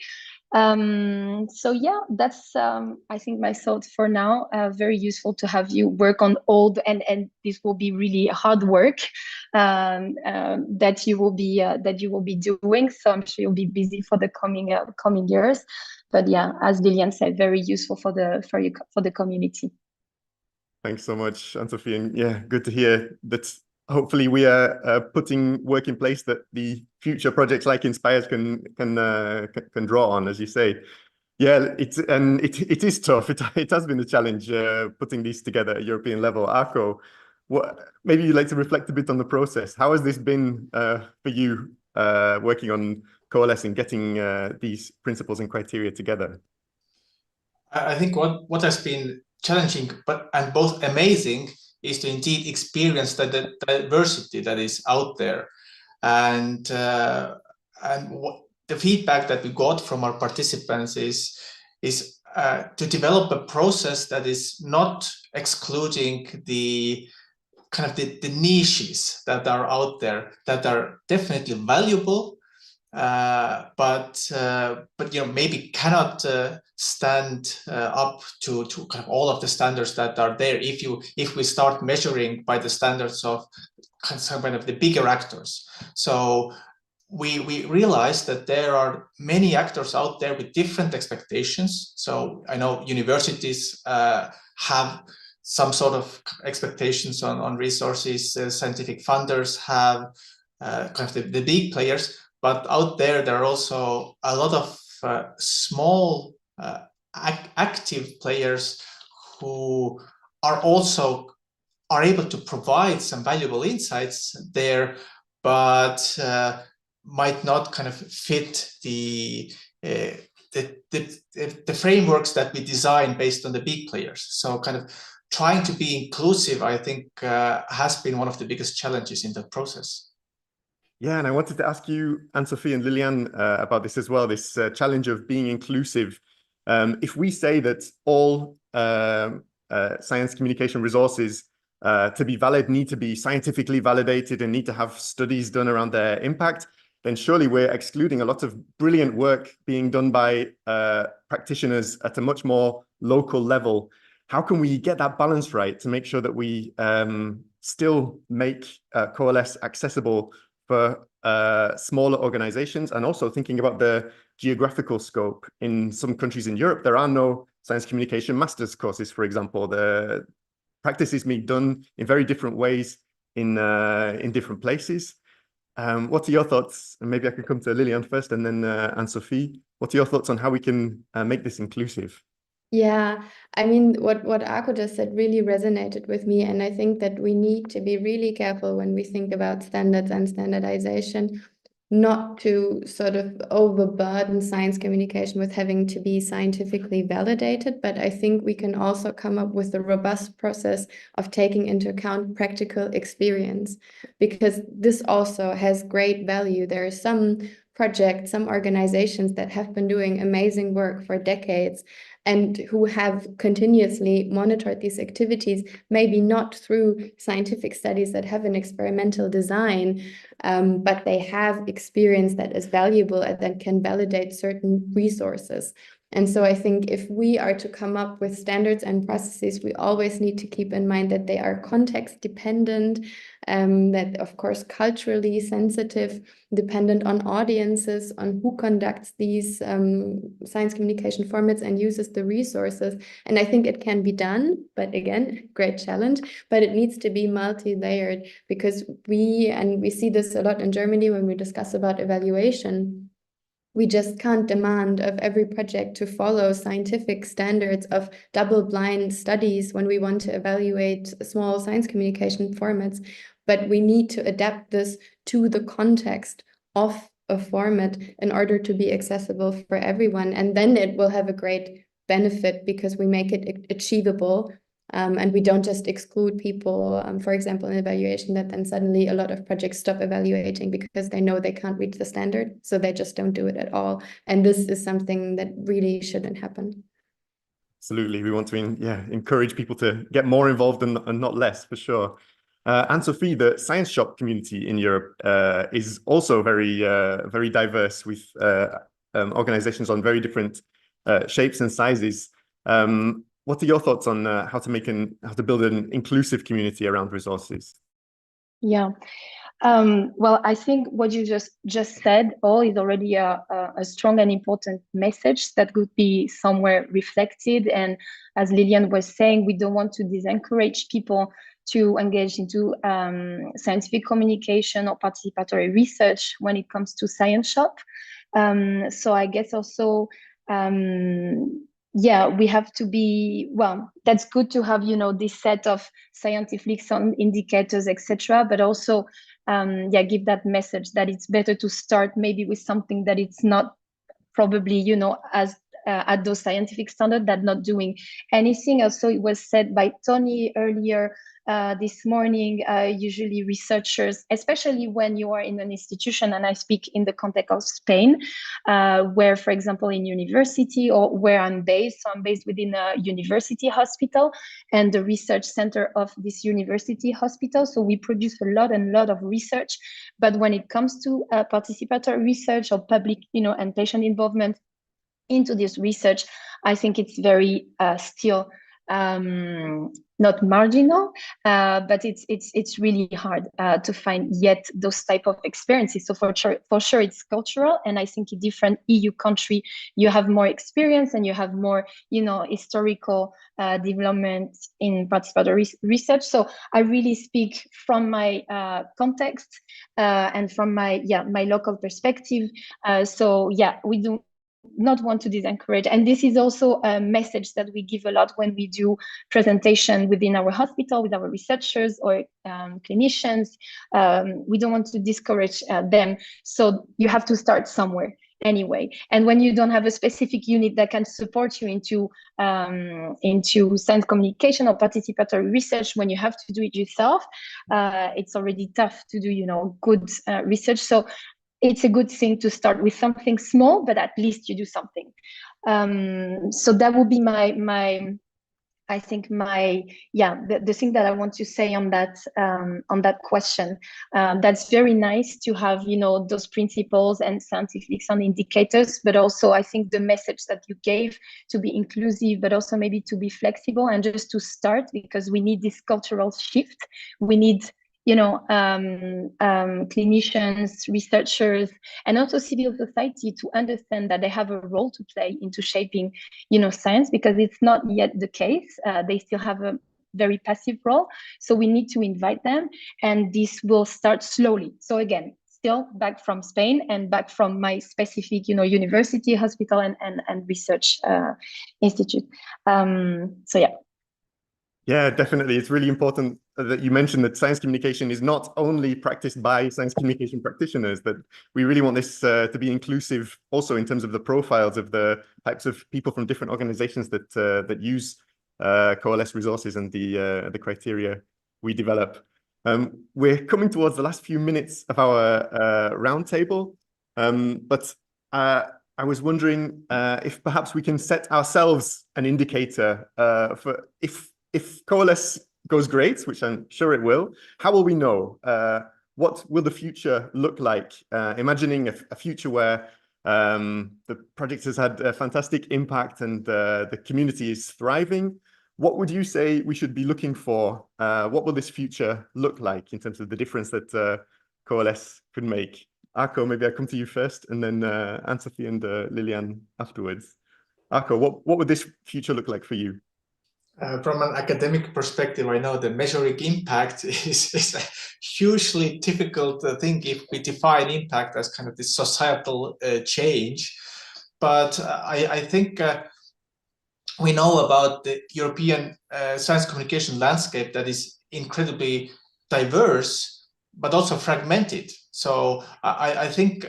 So yeah, that's I think my thought for now. Very useful to have you work on old, and this will be really hard work that you will be doing. So I'm sure you'll be busy for the coming years. But yeah, as Lilian said, very useful for the community. Thanks so much, Anne-Sophie, and yeah, good to hear that. Hopefully, we are putting work in place that the future projects like Inspires can draw on, as you say. Yeah, it is tough. It has been a challenge putting these together at European level. Arco, maybe you'd like to reflect a bit on the process. How has this been for you working on COLS and getting these principles and criteria together? I think what has been challenging and both amazing is to indeed experience the diversity that is out there, and what the feedback that we got from our participants is to develop a process that is not excluding the kind of the niches that are out there that are definitely valuable, but maybe cannot stand up to kind of all of the standards that are there if we start measuring by the standards of kind of the bigger actors. So we realized that there are many actors out there with different expectations. So I know universities have some sort of expectations on resources, scientific funders have kind of the big players, but out there are also a lot of small active players who are able to provide some valuable insights there, but might not kind of fit the frameworks that we design based on the big players. So kind of trying to be inclusive, I think, has been one of the biggest challenges in the process. Yeah, and I wanted to ask you, Anne-Sophie and Lilian, about this as well, this challenge of being inclusive. If we say that all science communication resources to be valid need to be scientifically validated and need to have studies done around their impact, then surely we're excluding a lot of brilliant work being done by practitioners at a much more local level. How can we get that balance right to make sure that we still make Coalesce accessible for smaller organizations, and also thinking about the geographical scope? In some countries in Europe, there are no science communication master's courses, for example. The practice is being done in very different ways in different places. What are your thoughts? And maybe I could come to Lilian first and then Anne-Sophie. What are your thoughts on how we can make this inclusive? Yeah, I mean, what Arko just said really resonated with me. And I think that we need to be really careful when we think about standards and standardization, not to sort of overburden science communication with having to be scientifically validated. But I think we can also come up with a robust process of taking into account practical experience, because this also has great value. There are some projects, some organizations that have been doing amazing work for decades and who have continuously monitored these activities, maybe not through scientific studies that have an experimental design, but they have experience that is valuable and that can validate certain resources. And so I think if we are to come up with standards and processes, we always need to keep in mind that they are context dependent, that of course culturally sensitive, dependent on audiences, on who conducts these science communication formats and uses the resources. And I think it can be done, but again, great challenge, but it needs to be multi-layered, because we see this a lot in Germany when we discuss about evaluation. We just can't demand of every project to follow scientific standards of double-blind studies when we want to evaluate small science communication formats. But we need to adapt this to the context of a format in order to be accessible for everyone. And then it will have a great benefit because we make it achievable. And we don't just exclude people, for example, in evaluation, that then suddenly a lot of projects stop evaluating because they know they can't reach the standard, so they just don't do it at all. And this is something that really shouldn't happen. Absolutely. We want to encourage people to get more involved and not less, for sure. Anne-Sophie, the science shop community in Europe is also very diverse, with organizations on very different shapes and sizes. What are your thoughts on how to build an inclusive community around resources? Yeah, well, I think what you just said all is already a strong and important message that could be somewhere reflected. And as Lilian was saying, we don't want to disencourage people to engage into scientific communication or participatory research when it comes to Science Shop. So I guess also, yeah, we have to be, well, that's good to have, this set of scientific indicators, etc. But also, yeah, give that message that it's better to start maybe with something that it's not probably, as at those scientific standards, that not doing anything. Also, it was said by Tony earlier this morning, usually researchers, especially when you are in an institution, and I speak in the context of Spain, where, for example, in university or where I'm based, so I'm based within a university hospital and the research center of this university hospital. So we produce a lot of research, but when it comes to participatory research or public, and patient involvement into this research, I think it's very still not marginal, but it's really hard to find yet those type of experiences. So for sure it's cultural, and I think in different EU country you have more experience and you have more historical development in participatory research. So I really speak from my context and from my local perspective. So yeah, we do not want to disencourage. And this is also a message that we give a lot when we do presentation within our hospital with our researchers or clinicians. We don't want to discourage them. So you have to start somewhere anyway. And when you don't have a specific unit that can support you into science communication or participatory research, when you have to do it yourself, it's already tough to do, you know, good research. So it's a good thing to start with something small, but at least you do something. So that would be I think the thing that I want to say on that question. That's very nice to have, you know, those principles and scientific sound indicators, but also I think the message that you gave to be inclusive, but also maybe to be flexible and just to start, because we need this cultural shift. We need, you know, clinicians, researchers, and also civil society to understand that they have a role to play into shaping, you know, science, because it's not yet the case. They still have a very passive role. So we need to invite them, and this will start slowly. So again, still back from Spain and back from my specific, you know, university, hospital, and research institute. So yeah. Yeah, definitely. It's really important that you mentioned that science communication is not only practiced by science communication practitioners, that we really want this to be inclusive also in terms of the profiles of the types of people from different organizations that that use Coalesce resources and the criteria we develop. We're coming towards the last few minutes of our roundtable, but I was wondering if perhaps we can set ourselves an indicator for if Coalesce goes great, which I'm sure it will, how will we know? What will the future look like? Imagining a future where the project has had a fantastic impact and the community is thriving. What would you say we should be looking for? What will this future look like in terms of the difference that Coalesce could make? Arco, maybe I come to you first, and then Anne-Sophie and Lilian afterwards. Arco, what would this future look like for you? From an academic perspective, I know the measuring impact is a hugely difficult thing if we define impact as kind of this societal change. But I think we know about the European science communication landscape that is incredibly diverse, but also fragmented. So I think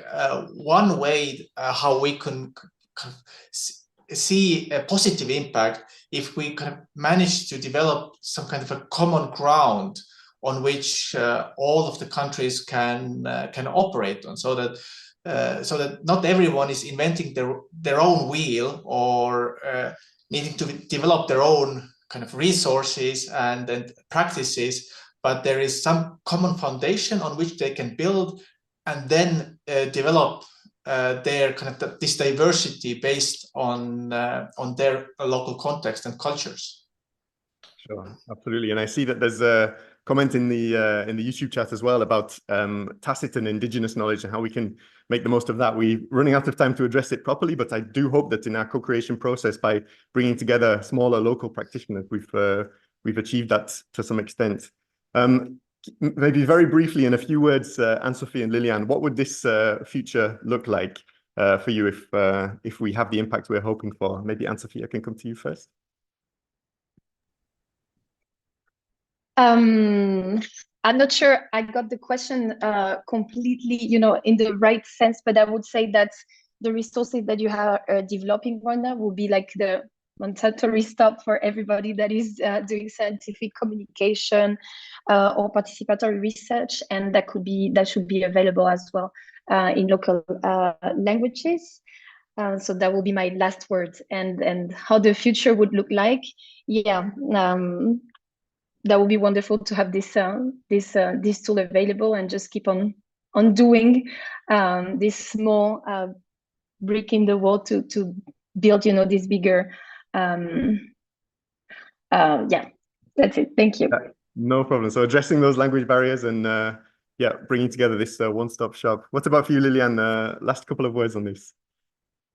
one way how we can see a positive impact if we kind of manage to develop some kind of a common ground on which all of the countries can operate on, so that not everyone is inventing their own wheel or needing to develop their own kind of resources and practices, but there is some common foundation on which they can build and then develop their kind of this diversity based on their local context and cultures. Sure, absolutely. And I see that there's a comment in the YouTube chat as well about tacit and indigenous knowledge and how we can make the most of that. We're running out of time to address it properly, but I do hope that in our co-creation process, by bringing together smaller local practitioners, we've achieved that to some extent. Maybe very briefly, in a few words, Anne-Sophie and Lilian, what would this future look like for you if we have the impact we're hoping for? Maybe Anne-Sophie, I can come to you first. I'm not sure I got the question completely, you know, in the right sense, but I would say that the resources that you are developing right now will be like the mandatory stop for everybody that is doing scientific communication or participatory research, and that should be available as well in local languages. So that will be my last words. And how the future would look like, yeah. That would be wonderful to have this tool available and just keep on doing this small brick in the wall to build, you know, this bigger. Yeah, that's it. Thank you. No problem. So addressing those language barriers and yeah, bringing together this one-stop shop. What about for you, Lilian? Last couple of words on this.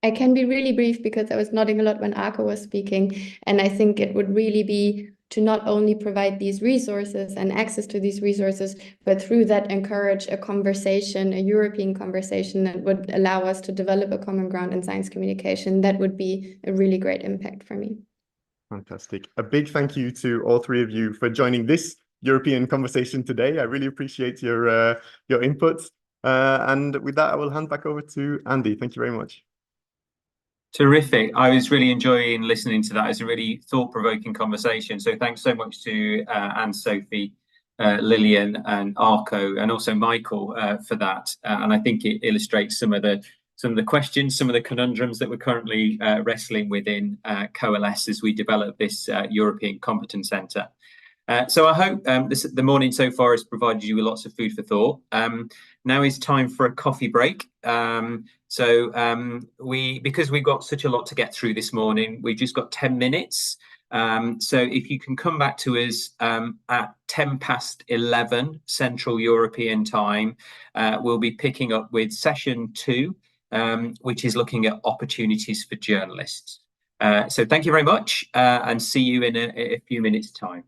I can be really brief because I was nodding a lot when Arco was speaking, and I think it would really be to not only provide these resources and access to these resources, but through that encourage a conversation, a European conversation that would allow us to develop a common ground in science communication. That would be a really great impact for me. Fantastic. A big thank you to all three of you for joining this European conversation today. I really appreciate your input. And with that, I will hand back over to Andy. Thank you very much. Terrific. I was really enjoying listening to that. It's a really thought-provoking conversation. So thanks so much to Anne, Sophie, Lillian and Arco, and also Michael for that. And I think it illustrates some of the questions, some of the conundrums that we're currently wrestling within Coalesce as we develop this European Competence Centre. So I hope the morning so far has provided you with lots of food for thought. Now is time for a coffee break. Because we've got such a lot to get through this morning, we've just got 10 minutes. So if you can come back to us at 11:10 Central European time, we'll be picking up with session 2, which is looking at opportunities for journalists. So thank you very much and see you in a few minutes' time.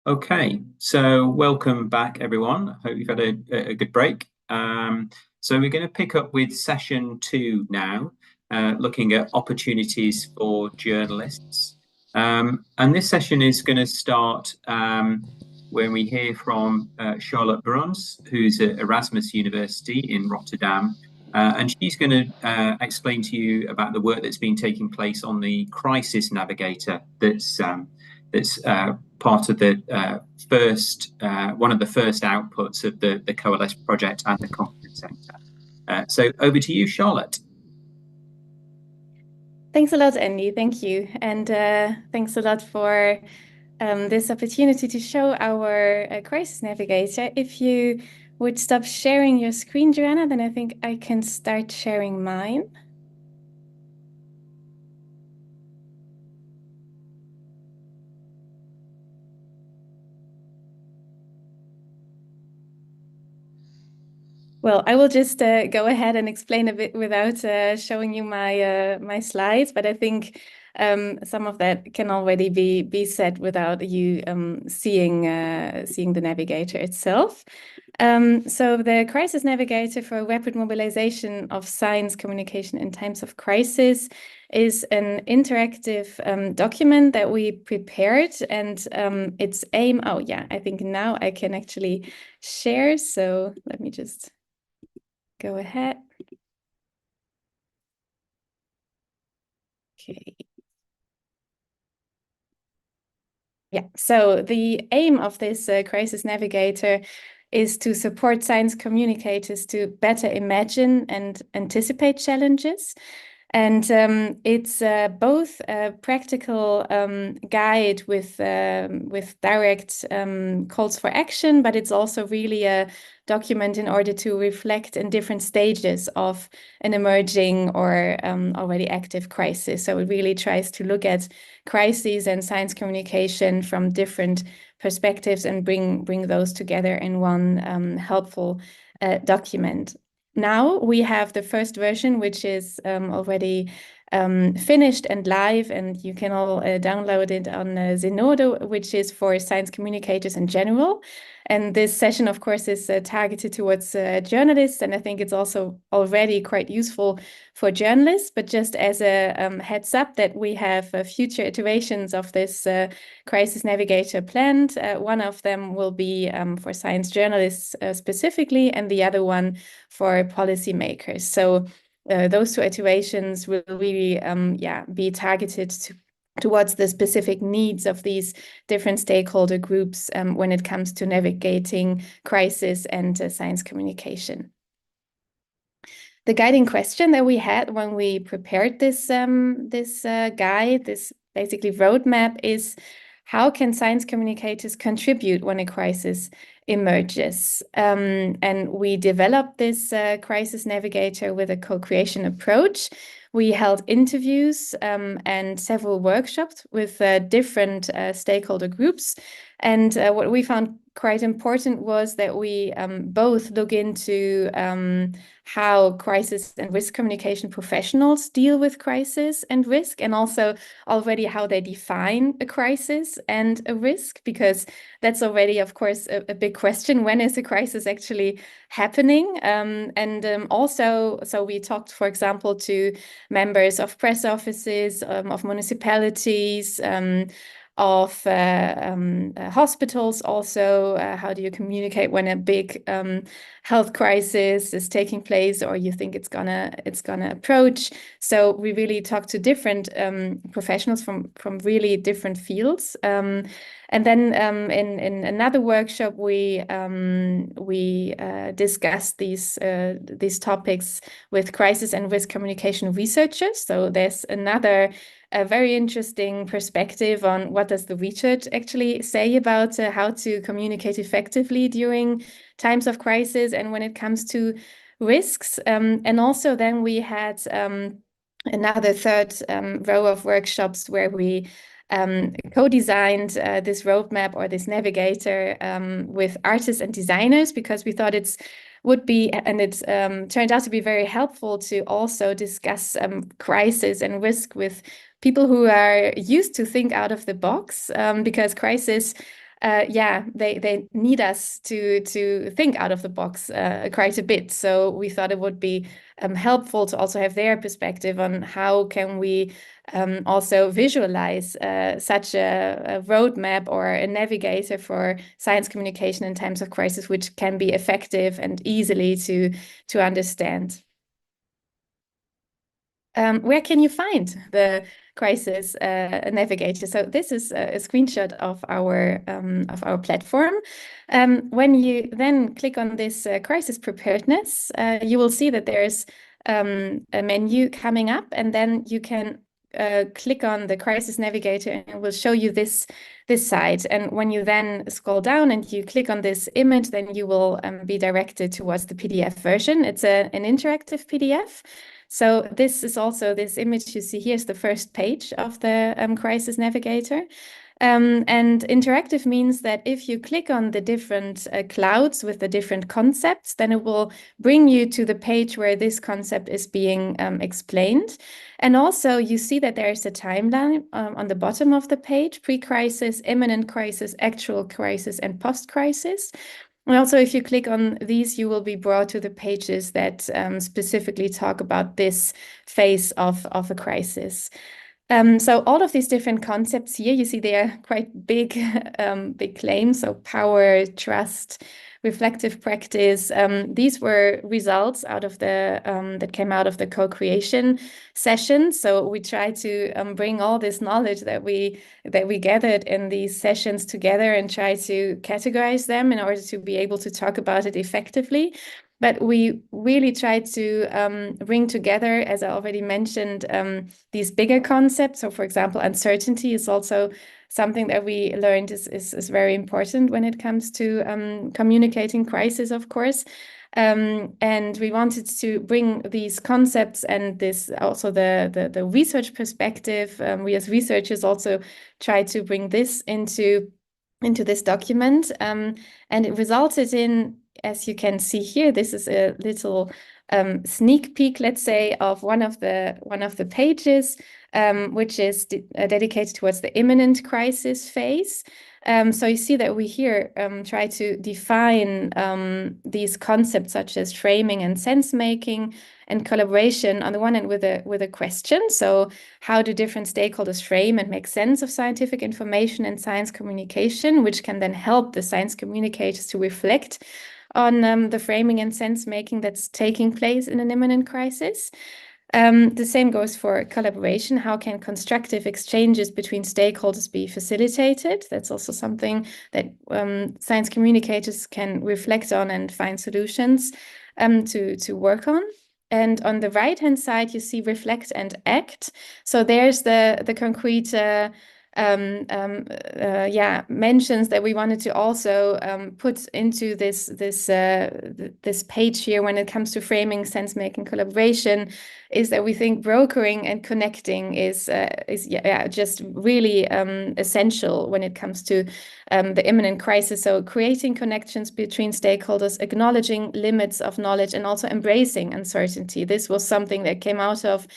Okay, so welcome back, everyone. I hope you've had a good break. So we're going to pick up with session 2 now, looking at opportunities for journalists. And this session is going to start when we hear from Charlotte Bruns, who's at Erasmus University in Rotterdam. And she's going to explain to you about the work that's been taking place on the crisis navigator that's part of the one of the first outputs of the Coalesce project and the Competence Centre. So over to you, Charlotte. Thanks a lot, Andy. Thank you. And thanks a lot for this opportunity to show our crisis navigator. If you would stop sharing your screen, Joanna, then I think I can start sharing mine. Well, I will just go ahead and explain a bit without showing you my slides, but I think some of that can already be said without you seeing the navigator itself. So the Crisis Navigator for Rapid Mobilization of Science Communication in Times of Crisis is an interactive document that we prepared, and its aim, oh yeah, I think now I can actually share, so let me just go ahead. Okay. Yeah, so the aim of this Crisis Navigator is to support science communicators to better imagine and anticipate challenges. And it's both a practical guide with direct calls for action, but it's also really a document in order to reflect in different stages of an emerging or already active crisis. So it really tries to look at crises and science communication from different perspectives and bring those together in one helpful document. Now we have the first version, which is already finished and live, and you can all download it on Zenodo, which is for science communicators in general. And this session, of course, is targeted towards journalists, and I think it's also already quite useful for journalists. But just as a heads up that we have future iterations of this Crisis Navigator planned. One of them will be for science journalists specifically, and the other one for policymakers. So those 2 iterations will really be targeted towards the specific needs of these different stakeholder groups when it comes to navigating crisis and science communication. The guiding question that we had when we prepared this guide, this basically roadmap, is how can science communicators contribute when a crisis emerges? And we developed this Crisis Navigator with a co-creation approach. We held interviews and several workshops with different stakeholder groups. And what we found quite important was that we both look into how crisis and risk communication professionals deal with crisis and risk, and also already how they define a crisis and a risk, because that's already, of course, a big question. When is a crisis actually happening? Also, so we talked, for example, to members of press offices, of municipalities, of hospitals also. How do you communicate when a big health crisis is taking place, or you think it's gonna approach? So we really talk to different professionals from really different fields. And then in another workshop, we discussed these topics with crisis and risk communication researchers. So there's a very interesting perspective on what does the research actually say about how to communicate effectively during times of crisis and when it comes to risks. And also then we had another third row of workshops where we co-designed this roadmap or this navigator with artists and designers, because we thought it turned out to be very helpful to also discuss crisis and risk with people who are used to think out of the box, because crisis yeah, they need us to think out of the box quite a bit. So we thought it would be helpful to also have their perspective on how can we also visualize such a roadmap or a navigator for science communication in times of crisis, which can be effective and easily to understand. Where can you find the crisis navigator? So this is a screenshot of our platform. When you then click on this crisis preparedness, you will see that there's a menu coming up, and then you can click on the crisis navigator, and it will show you this site. And when you then scroll down and you click on this image, then you will be directed towards the PDF version. It's an interactive PDF. So this is also, this image you see here is the first page of the crisis navigator. And interactive means that if you click on the different clouds with the different concepts, then it will bring you to the page where this concept is being explained. And also you see that there is a timeline on the bottom of the page: pre-crisis, imminent crisis, actual crisis, and post-crisis. And also, if you click on these, you will be brought to the pages that specifically talk about this phase of a crisis. So all of these different concepts here, you see they are quite big, big claims. So power, trust, reflective practice. These were results out of the that came out of the co-creation session. So we try to bring all this knowledge that we gathered in these sessions together and try to categorize them in order to be able to talk about it effectively. But we really try to bring together, as I already mentioned, these bigger concepts. So, for example, uncertainty is also something that we learned is very important when it comes to communicating crisis, of course. And we wanted to bring these concepts and this also the research perspective. We as researchers also try to bring this into this document, and it resulted in, as you can see here, this is a little sneak peek, let's say, of one of the pages, which is dedicated towards the imminent crisis phase. So you see that we here try to define these concepts such as framing and sense making and collaboration on the one hand with a question. So how do different stakeholders frame and make sense of scientific information and science communication, which can then help the science communicators to reflect on the framing and sense making that's taking place in an imminent crisis. The same goes for collaboration. How can constructive exchanges between stakeholders be facilitated? That's also something that science communicators can reflect on and find solutions to work on. And on the right-hand side, you see reflect and act. So there's the concrete mentions that we wanted to also put into this page here when it comes to framing, sense making, collaboration, is that we think brokering and connecting is just really essential when it comes to the imminent crisis. So creating connections between stakeholders, acknowledging limits of knowledge, and also embracing uncertainty. This was something that came out of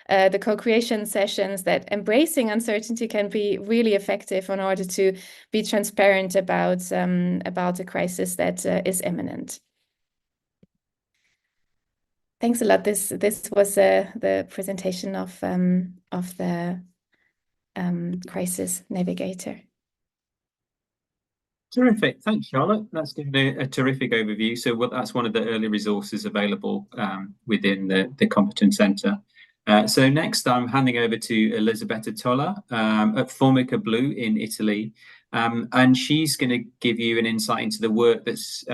the co-creation sessions, that embracing uncertainty can be really effective in order to be transparent about the crisis that is imminent. Thanks a lot. This was the presentation of the crisis navigator. Terrific. Thanks, Charlotte. That's given a terrific overview. So that's one of the early resources available within the Competence Centre. So next, I'm handing over to Elisabetta Tolla at Formica Blu in Italy. And she's going to give you an insight into the work that's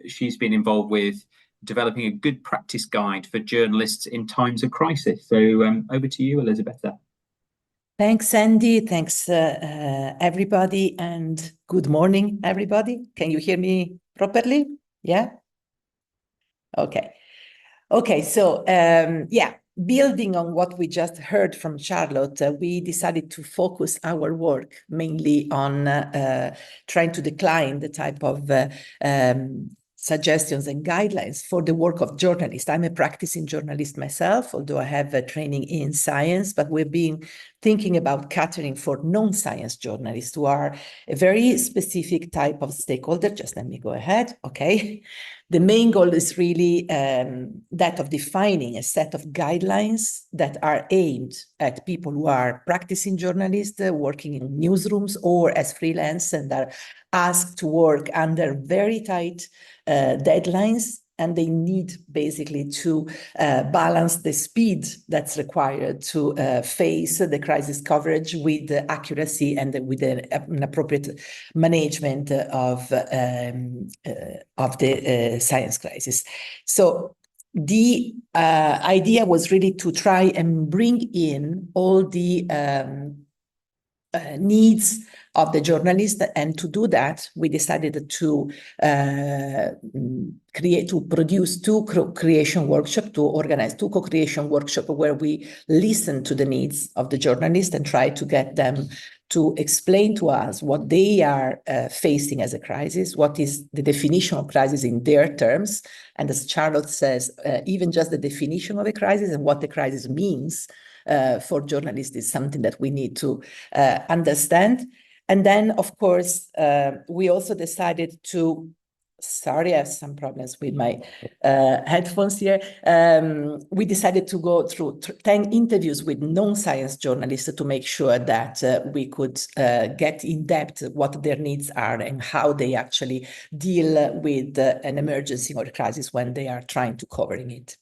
she's been involved with developing a good practice guide for journalists in times of crisis. So over to you, Elisabetta. Thanks, Andy. Thanks, everybody, and good morning, everybody. Can you hear me properly? Yeah? Okay. Okay, so building on what we just heard from Charlotte, we decided to focus our work mainly on trying to decline the type of suggestions and guidelines for the work of journalists. I'm a practicing journalist myself, although I have a training in science, but we've been thinking about catering for non-science journalists who are a very specific type of stakeholder. Just let me go ahead, okay? The main goal is really that of defining a set of guidelines that are aimed at people who are practicing journalists, working in newsrooms or as freelance and are asked to work under very tight deadlines, and they need basically to balance the speed that's required to face the crisis coverage with the accuracy and with an appropriate management of the science crisis. So the idea was really to try and bring in all the needs of the journalist, and to do that, we decided to produce two co-creation workshops, to organize two co-creation workshops where we listen to the needs of the journalists and try to get them to explain to us what they are facing as a crisis, what is the definition of crisis in their terms, and as Charlotte says, even just the definition of a crisis and what the crisis means for journalists is something that we need to understand. And then, of course, we also decided to, sorry, I have some problems with my headphones here. We decided to go through 10 interviews with non-science journalists to make sure that we could get in depth what their needs are and how they actually deal with an emergency or a crisis when they are trying to covering it.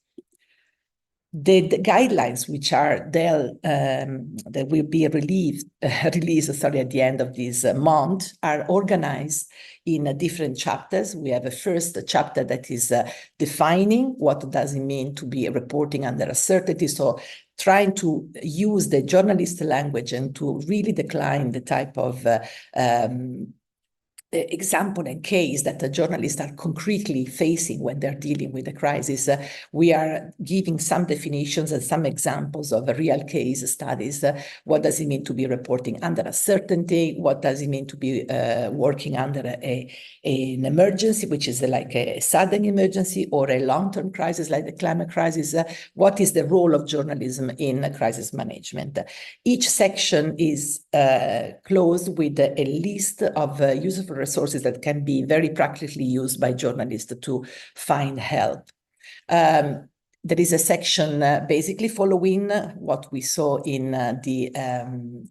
The guidelines, which are there, that will be released at the end of this month, are organized in different chapters. We have a first chapter that is defining what does it mean to be reporting under uncertainty. So trying to use the journalist language and to really decline the type of example and case that the journalists are concretely facing when they're dealing with the crisis. We are giving some definitions and some examples of real case studies. What does it mean to be reporting under uncertainty? What does it mean to be working under an emergency, which is like a sudden emergency, or a long-term crisis like the climate crisis? What is the role of journalism in crisis management? Each section is closed with a list of useful resources that can be very practically used by journalists to find help. There is a section basically following what we saw in the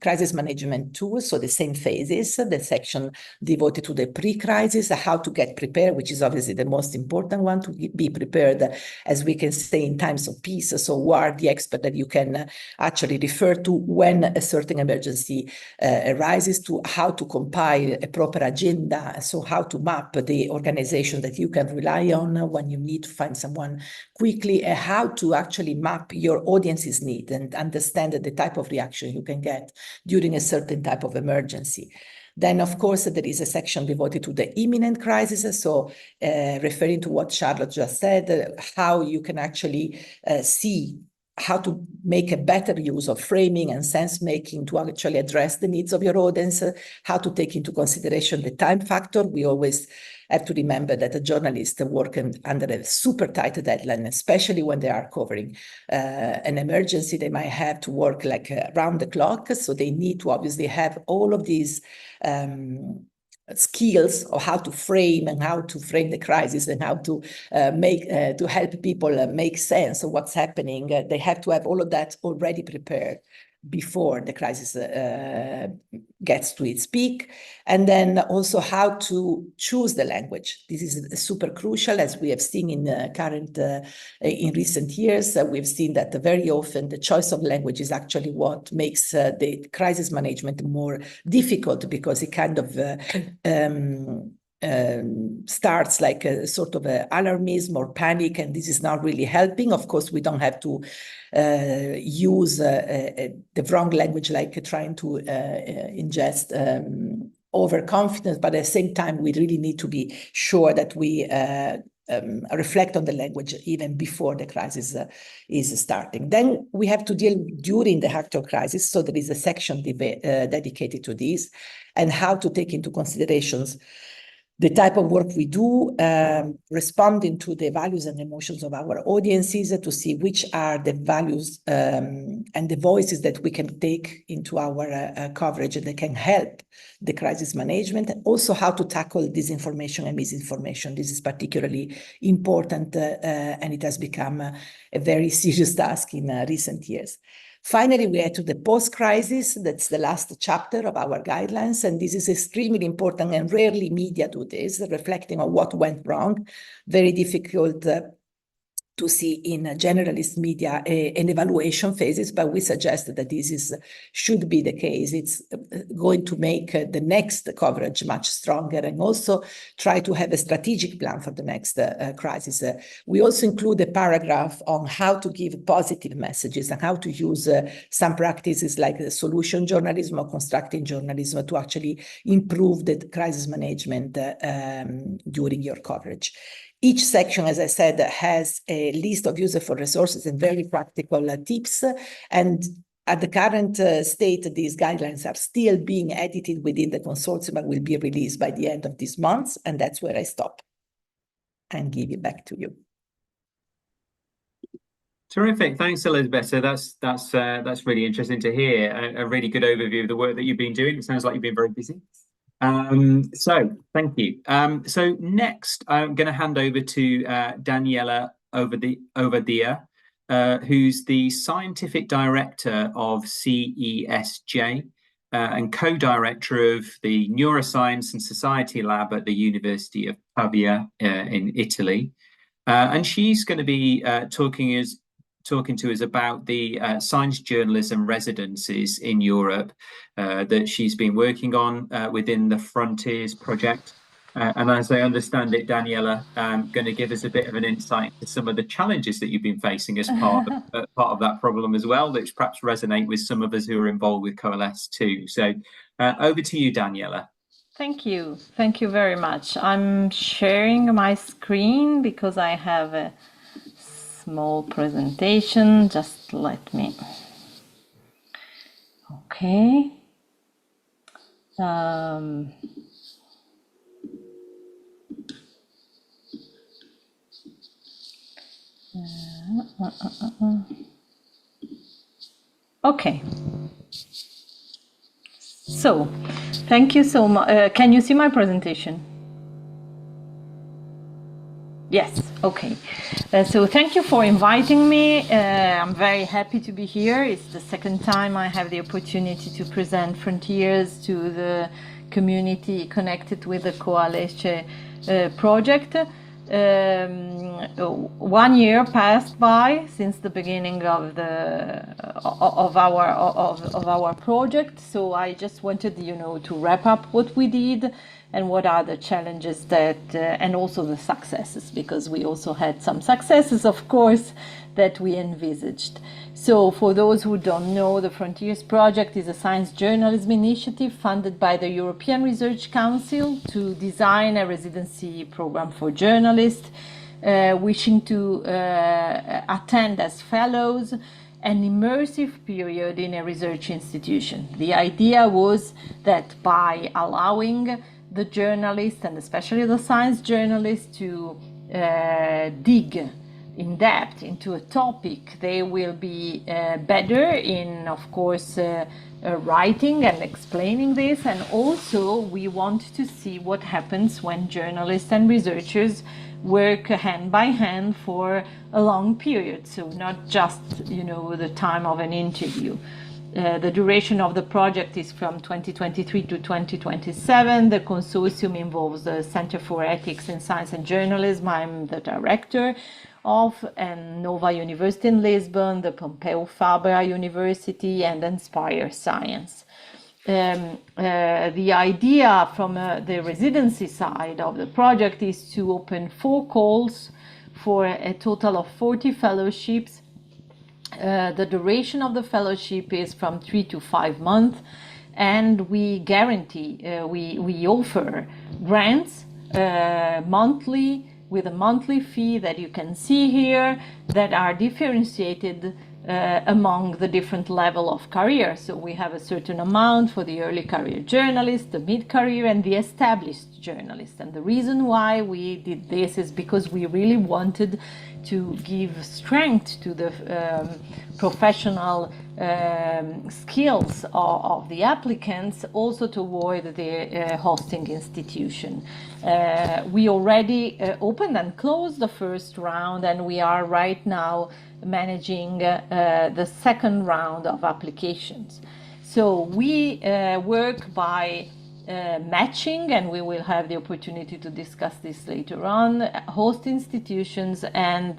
crisis management tools, so the same phases, the section devoted to the pre-crisis, how to get prepared, which is obviously the most important one, to be prepared, as we can say, in times of peace. So who are the experts that you can actually refer to when a certain emergency arises, to how to compile a proper agenda, so how to map the organization that you can rely on when you need to find someone quickly, how to actually map your audience's need and understand the type of reaction you can get during a certain type of emergency. Then, of course, there is a section devoted to the imminent crisis. So referring to what Charlotte just said, how you can actually see how to make a better use of framing and sense-making to actually address the needs of your audience, how to take into consideration the time factor. We always have to remember that a journalist working under a super tight deadline, especially when they are covering an emergency, they might have to work like around the clock. So they need to obviously have all of these skills of how to frame the crisis and how to to help people make sense of what's happening. They have to have all of that already prepared before the crisis gets to its peak. And then also how to choose the language. This is super crucial, as we have seen in in recent years. We've seen that very often the choice of language is actually what makes the crisis management more difficult, because it kind of starts like a sort of alarmism or panic, and this is not really helping. Of course, we don't have to use the wrong language, like trying to ingest overconfidence, but at the same time, we really need to be sure that we reflect on the language even before the crisis is starting. Then we have to deal during the actual crisis. So there is a section dedicated to this, and how to take into considerations the type of work we do, responding to the values and emotions of our audiences to see which are the values and the voices that we can take into our coverage that can help the crisis management, and also how to tackle disinformation and misinformation. This is particularly important and it has become a very serious task in recent years. Finally, we are to the post-crisis. That's the last chapter of our guidelines, and this is extremely important, and rarely media do this, reflecting on what went wrong. Very difficult to see in generalist media an evaluation phases, but we suggest that this should be the case. It's going to make the next coverage much stronger, and also try to have a strategic plan for the next crisis. We also include a paragraph on how to give positive messages and how to use some practices like solution journalism or constructing journalism to actually improve the crisis management during your coverage. Each section, as I said, has a list of useful resources and very practical tips. And at the current state, these guidelines are still being edited within the consortium and will be released by the end of this month. And that's where I stop and give it back to you. Terrific. Thanks, Elisabetta. That's really interesting to hear. A really good overview of the work that you've been doing. It sounds like you've been very busy. So thank you. So next, I'm going to hand over to Daniela Overdia, who's the Scientific Director of CESJ and co-director of the Neuroscience and Society Lab at the University of Pavia in Italy. And she's going to be talking to us about the science journalism residencies in Europe that she's been working on within the Frontiers project. And as I understand it, Daniela, going to give us a bit of an insight into some of the challenges that you've been facing as part of that problem as well, which perhaps resonate with some of us who are involved with Coalesce too. So over to you, Daniela. Thank you. Thank you very much. I'm sharing my screen because I have a small presentation. Just let me. Okay. Okay. So, thank you so much. Can you see my presentation? Yes, okay. So thank you for inviting me. I'm very happy to be here. It's the second time I have the opportunity to present Frontiers to the community connected with the Coalesce project. 1 year passed by since the beginning of our project, so I just wanted, to wrap up what we did and what are the challenges that and also the successes, because we also had some successes, of course, that we envisaged. So for those who don't know, the Frontiers project is a science journalism initiative funded by the European Research Council to design a residency program for journalists wishing to attend as fellows an immersive period in a research institution. The idea was that by allowing the journalists, and especially the science journalists, to dig in depth into a topic, they will be better in, of course, writing and explaining this. And also we want to see what happens when journalists and researchers work hand by hand for a long period, so not just the time of an interview. The duration of the project is from 2023 to 2027. The consortium involves the Center for Ethics in Science and Journalism, I'm the director of, and Nova University in Lisbon, the Pompeu Fabra University, and Inspire Science. The idea from the residency side of the project is to open 4 calls for a total of 40 fellowships. The duration of the fellowship is from 3 to 5 months, and we guarantee, we offer grants monthly, with a monthly fee that you can see here, that are differentiated among the different level of career. So we have a certain amount for the early career journalist, the mid-career, and the established journalist. And the reason why we did this is because we really wanted to give strength to the professional skills of the applicants, also toward the hosting institution. We already opened and closed the first round, and we are right now managing the second round of applications. So we work by matching, and we will have the opportunity to discuss this later on, host institutions and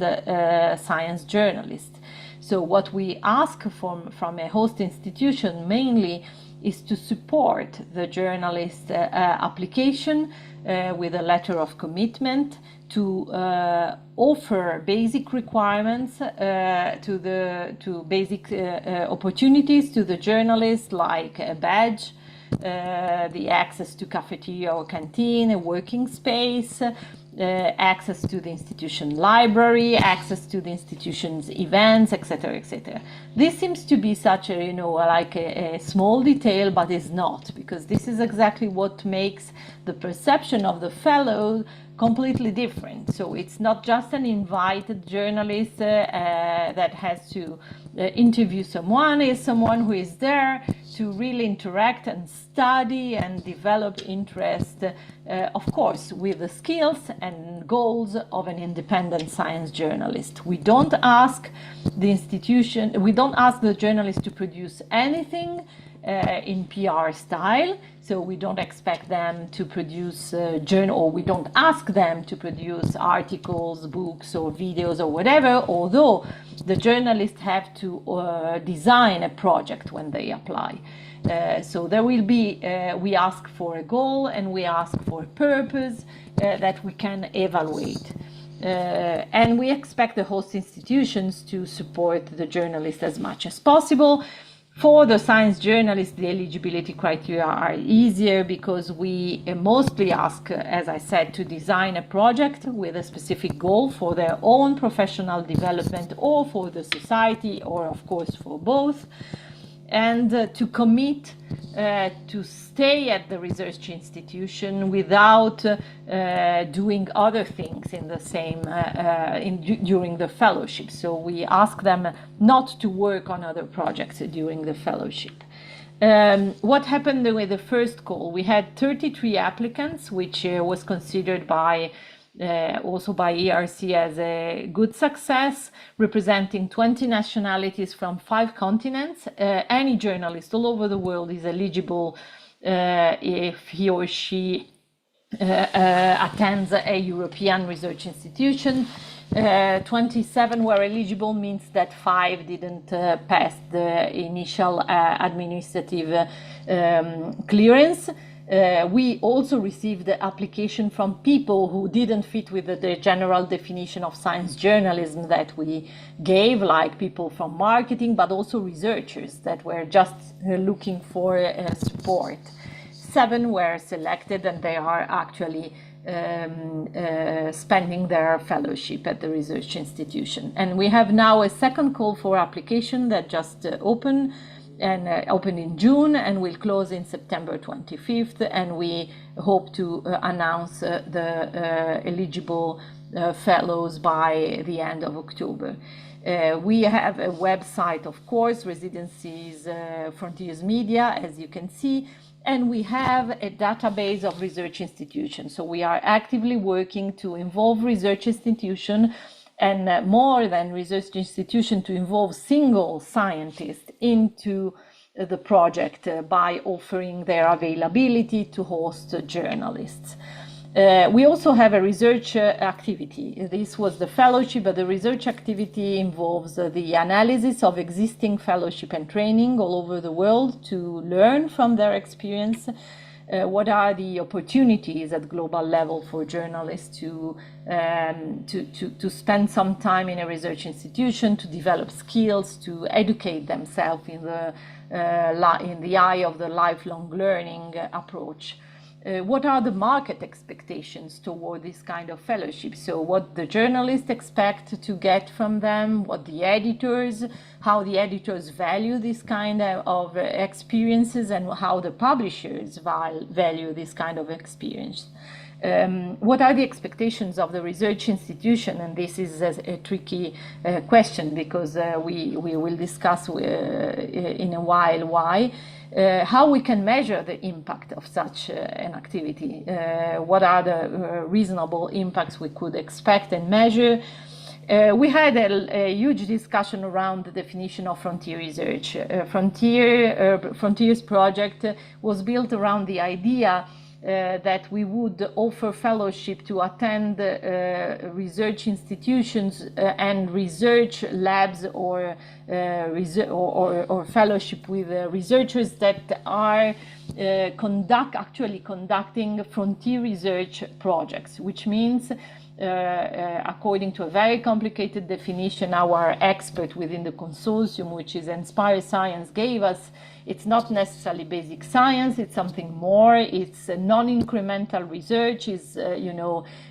science journalists. So what we ask from a host institution mainly is to support the journalist application with a letter of commitment, to offer basic requirements to basic opportunities to the journalist, like a badge, the access to cafeteria or canteen, a working space, access to the institution library, access to the institution's events, etc., etc. This seems to be such a, like a small detail, but is not, because this is exactly what makes the perception of the fellow completely different. So it's not just an invited journalist that has to interview someone. Is someone who is there to really interact and study and develop interest, of course, with the skills and goals of an independent science journalist. We don't ask the journalist to produce anything in PR style. So we don't expect them to produce we don't ask them to produce articles, books, or videos, or whatever, although the journalists have to design a project when they apply. So there will be, we ask for a goal, and we ask for a purpose that we can evaluate. And we expect the host institutions to support the journalists as much as possible. For the science journalists, the eligibility criteria are easier, because we mostly ask, as I said, to design a project with a specific goal for their own professional development, or for the society, or of course for both, and to commit to stay at the research institution without doing other things in the same during the fellowship. So we ask them not to work on other projects during the fellowship. What happened with the first call? We had 33 applicants, which was considered by also by ERC as a good success, representing 20 nationalities from 5 continents. Any journalist all over the world is eligible if he or she attends a European research institution. 27 were eligible, means that 5 didn't pass the initial administrative clearance. We also received the application from people who didn't fit with the general definition of science journalism that we gave, like people from marketing, but also researchers that were just looking for support. 7 were selected, and they are actually spending their fellowship at the research institution. And we have now a second call for application that just opened in June and will close in September 25th, and we hope to announce the eligible fellows by the end of October. We have a website, of course, Residencies Frontiers Media, as you can see, and we have a database of research institutions. So we are actively working to involve research institutions, and more than research institution, to involve single scientists into the project by offering their availability to host journalists. We also have a research activity. This was the fellowship, but the research activity involves the analysis of existing fellowship and training all over the world to learn from their experience. What are the opportunities at global level for journalists to spend some time in a research institution, to develop skills, to educate themselves in the eye of the lifelong learning approach. what are the market expectations toward this kind of fellowship? So what the journalists expect to get from them, what the editors, how the editors value this kind of experiences, and how the publishers value this kind of experience. What are the expectations of the research institution? And this is a tricky question, because we will discuss in a while why. How we can measure the impact of such an activity. What are the reasonable impacts we could expect and measure? We had a huge discussion around the definition of frontier research. Frontiers project was built around the idea that we would offer fellowship to attend research institutions and research labs or fellowship with researchers that are actually conducting frontier research projects, which means according to a very complicated definition our expert within the consortium, which is Inspire Science, gave us, it's not necessarily basic science, it's something more, it's non-incremental research, is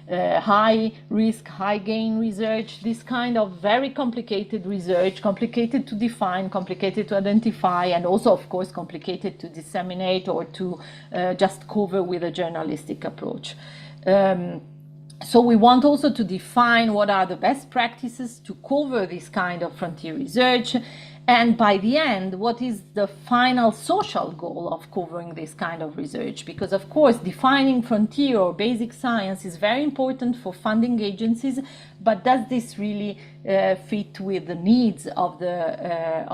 high risk, high gain research, this kind of very complicated research, complicated to define, complicated to identify, and also of course complicated to disseminate or to just cover with a journalistic approach. So we want also to define what are the best practices to cover this kind of frontier research, and by the end, what is the final social goal of covering this kind of research? Because of course, defining frontier or basic science is very important for funding agencies, but does this really fit with the needs of the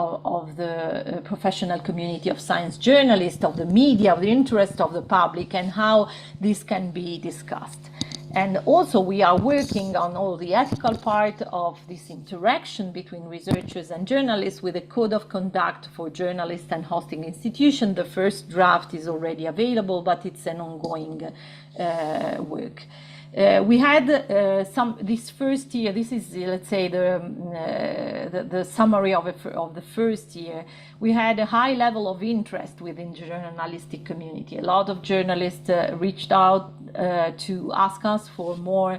professional community of science journalists, of the media, of the interest of the public, and how this can be discussed? And also we are working on all the ethical part of this interaction between researchers and journalists with a code of conduct for journalists and hosting institutions. The first draft is already available, but it's an ongoing work. We had this first year. This is, let's say, the summary of the first year. We had a high level of interest within the journalistic community. A lot of journalists reached out to ask us for more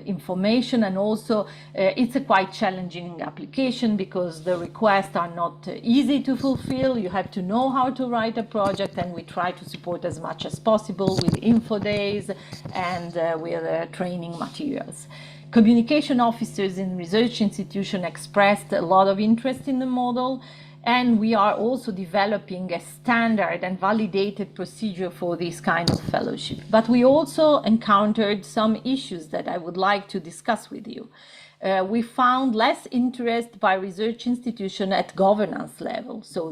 information, and also it's a quite challenging application because the requests are not easy to fulfill. You have to know how to write a project, and we try to support as much as possible with info days and with training materials. Communication officers in research institutions expressed a lot of interest in the model, and we are also developing a standard and validated procedure for this kind of fellowship. But we also encountered some issues that I would like to discuss with you. We found less interest by research institutions at governance level. So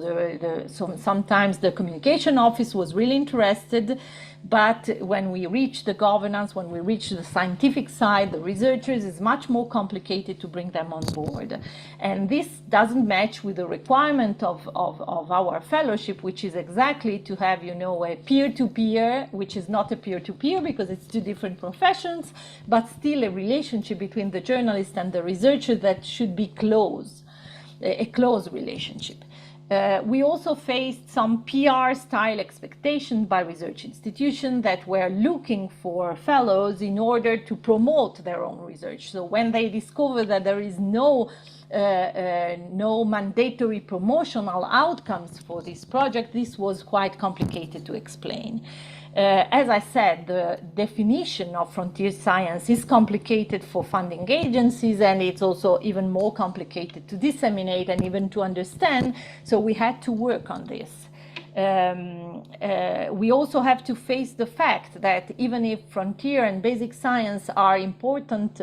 sometimes the communication office was really interested, but when we reach the governance, when we reach the scientific side, the researchers, it's much more complicated to bring them on board. And this doesn't match with the requirement of our fellowship, which is exactly to have, a peer-to-peer, which is not a peer-to-peer because it's two different professions, but still a relationship between the journalist and the researcher that should be close, a close relationship. We also faced some PR-style expectations by research institutions that were looking for fellows in order to promote their own research. So when they discover that there is no mandatory promotional outcomes for this project, this was quite complicated to explain. As I said, the definition of frontier science is complicated for funding agencies, and it's also even more complicated to disseminate and even to understand, so we had to work on this. We also have to face the fact that even if frontier and basic science are important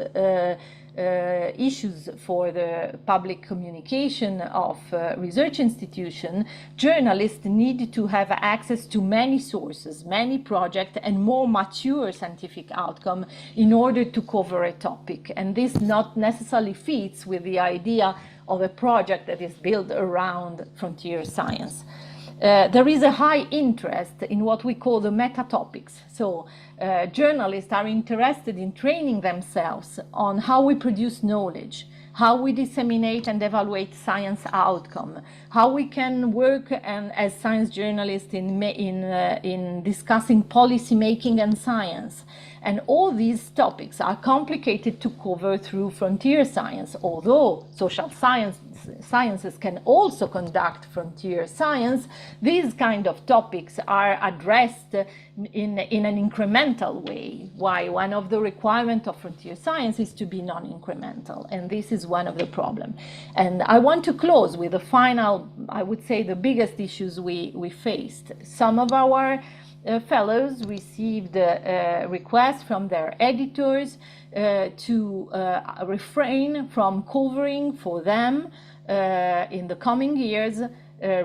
issues for the public communication of research institutions, journalists need to have access to many sources, many projects, and more mature scientific outcome in order to cover a topic. And this not necessarily fits with the idea of a project that is built around frontier science. There is a high interest in what we call the meta topics. So journalists are interested in training themselves on how we produce knowledge, how we disseminate and evaluate science outcome, how we can work and as science journalists in discussing policy making and science. And all these topics are complicated to cover through frontier science, although social sciences can also conduct frontier science. These kind of topics are addressed in an incremental way, why one of the requirements of frontier science is to be non-incremental, and this is one of the problems. And I want to close with the final, I would say, the biggest issues we faced. Some of our fellows received requests from their editors to refrain from covering for them in the coming years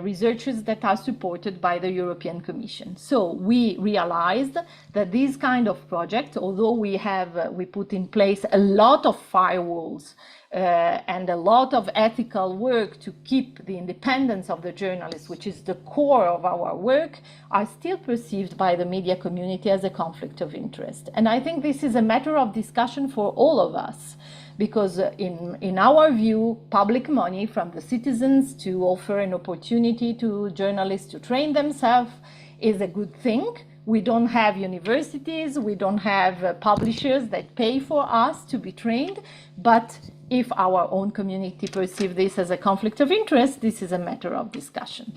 researchers that are supported by the European Commission. So we realized that these kind of projects, although we put in place a lot of firewalls and a lot of ethical work to keep the independence of the journalists, which is the core of our work, are still perceived by the media community as a conflict of interest. And I think this is a matter of discussion for all of us, because in our view, public money from the citizens to offer an opportunity to journalists to train themselves is a good thing. We don't have universities, we don't have publishers that pay for us to be trained, but if our own community perceives this as a conflict of interest, this is a matter of discussion.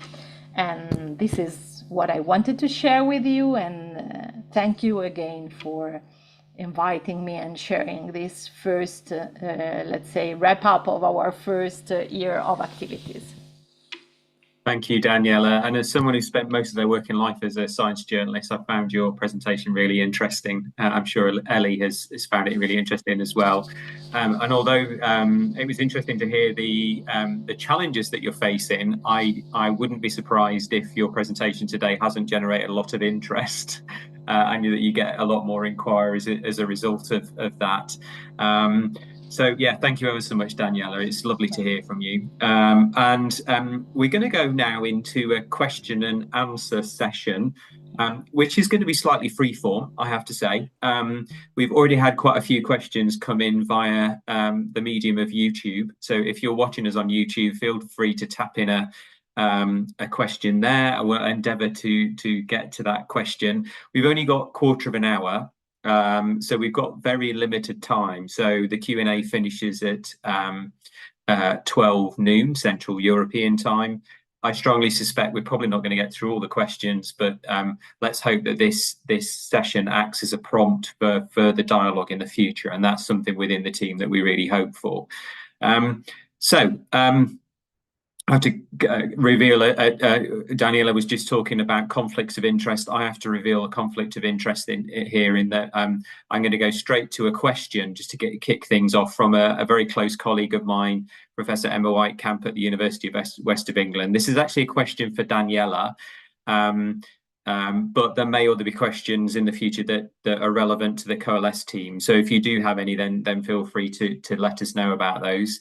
And this is what I wanted to share with you, and thank you again for inviting me and sharing this first, let's say, wrap up of our first year of activities. Thank you, Daniela. And as someone who spent most of their working life as a science journalist, I found your presentation really interesting. I'm sure Ellie has found it really interesting as well. And although it was interesting to hear the challenges that you're facing, I wouldn't be surprised if your presentation today hasn't generated a lot of interest. I knew that you get a lot more inquiries as a result of that. So yeah, thank you ever so much, Daniela. It's lovely to hear from you. We're going to go now into a question and answer session, which is going to be slightly freeform, I have to say. We've already had quite a few questions come in via the medium of YouTube. So if you're watching us on YouTube, feel free to tap in a question there. I will endeavour to get to that question. We've only got a quarter of an hour. So we've got very limited time. So the Q&A finishes at 12 noon Central European time. I strongly suspect we're probably not going to get through all the questions, but let's hope that this session acts as a prompt for further dialogue in the future. And that's something within the team that we really hope for. I have to reveal, Daniela was just talking about conflicts of interest. I have to reveal a conflict of interest here in that I'm going to go straight to a question just to kick things off from a very close colleague of mine, Professor Emma Whitecamp at the University of West of England. This is actually a question for Daniela, but there may also be questions in the future that are relevant to the Coalesce team. So if you do have any, then feel free to let us know about those.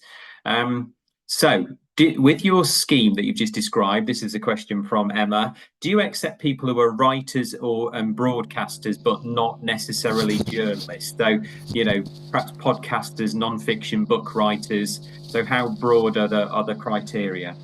With your scheme that you've just described, this is a question from Emma, do you accept people who are writers and broadcasters, but not necessarily journalists? So, perhaps podcasters, non-fiction book writers. So how broad are the criteria?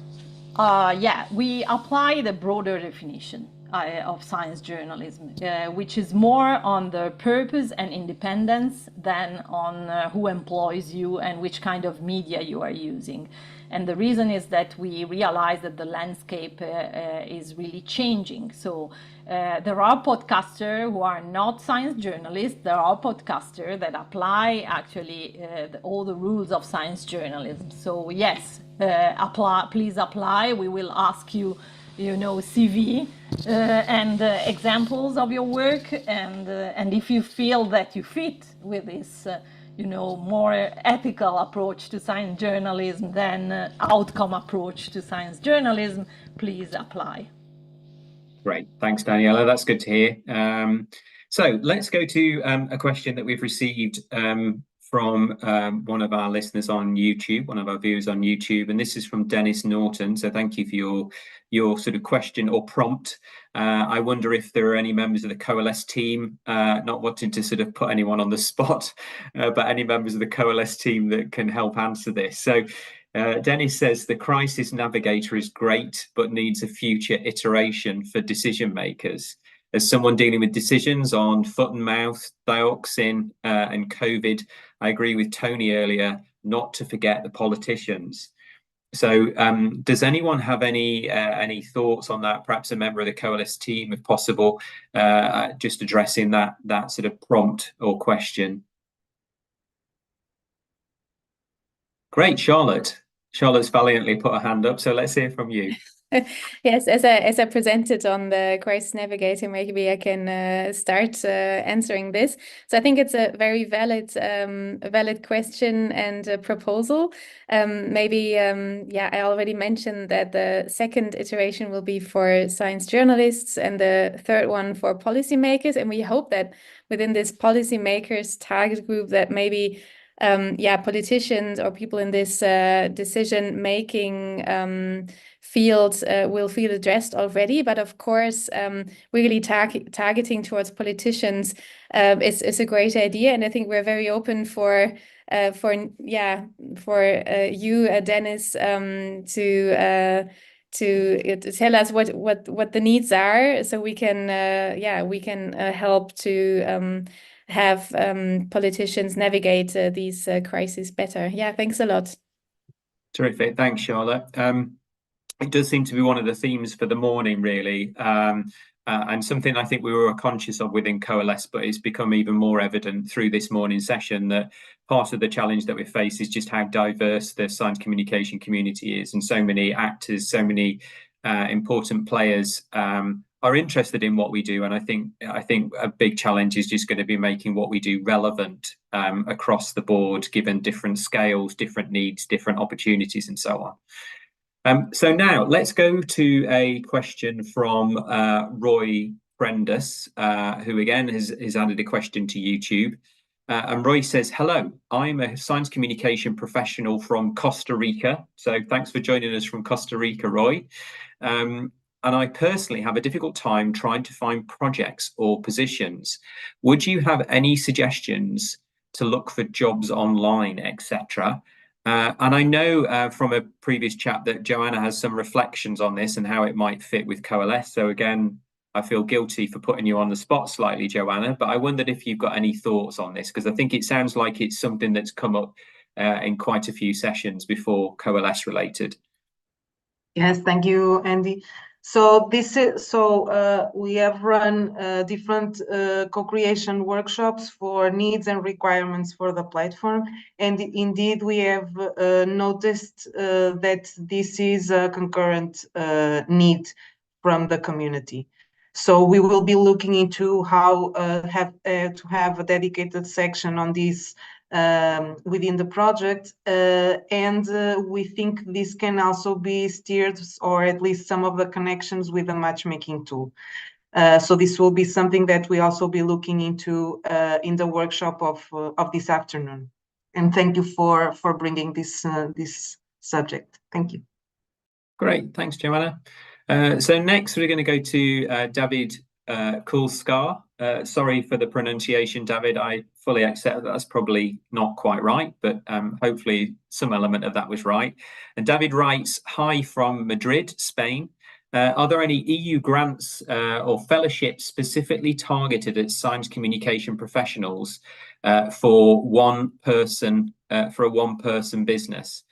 Yeah, we apply the broader definition of science journalism, which is more on the purpose and independence than on who employs you and which kind of media you are using. And the reason is that we realize that the landscape is really changing. So there are podcasters who are not science journalists. There are podcasters that apply actually all the rules of science journalism. So yes, please apply. We will ask you, CV and examples of your work. And if you feel that you fit with this more ethical approach to science journalism than outcome approach to science journalism, please apply. Great. Thanks, Daniela. That's good to hear. So let's go to a question that we've received from one of our listeners on YouTube, one of our viewers on YouTube, and this is from Dennis Norton. So thank you for your sort of question or prompt. I wonder if there are any members of the Coalesce team, not wanting to sort of put anyone on the spot, but any members of the Coalesce team that can help answer this. So Dennis says the crisis navigator is great, but needs a future iteration for decision makers. As someone dealing with decisions on foot and mouth, dioxin, and COVID, I agree with Tony earlier, not to forget the politicians. So does anyone have any thoughts on that? Perhaps a member of the Coalesce team, if possible, just addressing that sort of prompt or question. Great, Charlotte. Charlotte's valiantly put her hand up, so let's hear from you. Yes, as I presented on the Crisis Navigator, maybe I can start answering this. So I think it's a very valid question and a proposal. Yeah, I already mentioned that the second iteration will be for science journalists and the third one for policymakers. And we hope that within this policymakers target group that maybe politicians or people in this decision-making field will feel addressed already. But of course, really targeting towards politicians is a great idea. And I think we're very open for you, Dennis, to tell us what the needs are, so we can help to have politicians navigate these crises better. Yeah, thanks a lot. Terrific, thanks, Charlotte. It does seem to be one of the themes for the morning, really, and something I think we were conscious of within Coalesce, but it's become even more evident through this morning session that part of the challenge that we face is just how diverse the science communication community is, and so many actors, so many important players are interested in what we do. And I think a big challenge is just going to be making what we do relevant across the board, given different scales, different needs, different opportunities, and so on. So now let's go to a question from Roy Prendus, who again has added a question to YouTube. And Roy says, hello, I'm a science communication professional from Costa Rica. So thanks for joining us from Costa Rica, Roy. And I personally have a difficult time trying to find projects or positions. Would you have any suggestions to look for jobs online, etc.? And I know from a previous chat that Joanna has some reflections on this and how it might fit with Coalesce. So again, I feel guilty for putting you on the spot slightly, Joanna, but I wondered if you've got any thoughts on this, because I think it sounds like it's something that's come up in quite a few sessions before, Coalesce related. Yes, thank you, Andy. So we have run different co-creation workshops for needs and requirements for the platform, and indeed we have noticed that this is a concurrent need from the community. So we will be looking into how to have a dedicated section on this within the project, and we think this can also be steered, or at least some of the connections, with a matchmaking tool. So this will be something that we also be looking into in the workshop of this afternoon. And thank you for bringing this subject. Thank you. Great, thanks, Joanna. So next we're going to go to David Kulskar. Sorry for the pronunciation, David. I fully accept that that's probably not quite right, but hopefully some element of that was right. And David writes, hi from Madrid, Spain. Are there any EU grants or fellowships specifically targeted at science communication professionals for a one-person business?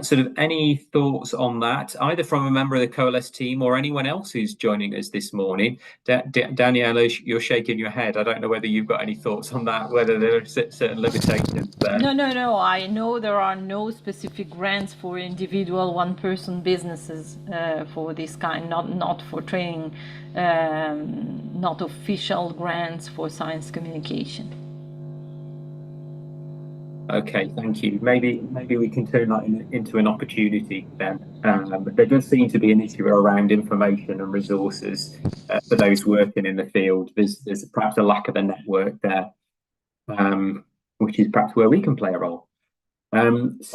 Sort of any thoughts on that, either from a member of the Coalesce team or anyone else who's joining us this morning? Daniela, you're shaking your head. I don't know whether you've got any thoughts on that, whether there are certain limitations there. No. I know there are no specific grants for individual one-person businesses for this kind, not for training, not official grants for science communication. Okay, thank you. Maybe we can turn that into an opportunity then. But there does seem to be an issue around information and resources for those working in the field. There's perhaps a lack of a network there, which is perhaps where we can play a role. Let's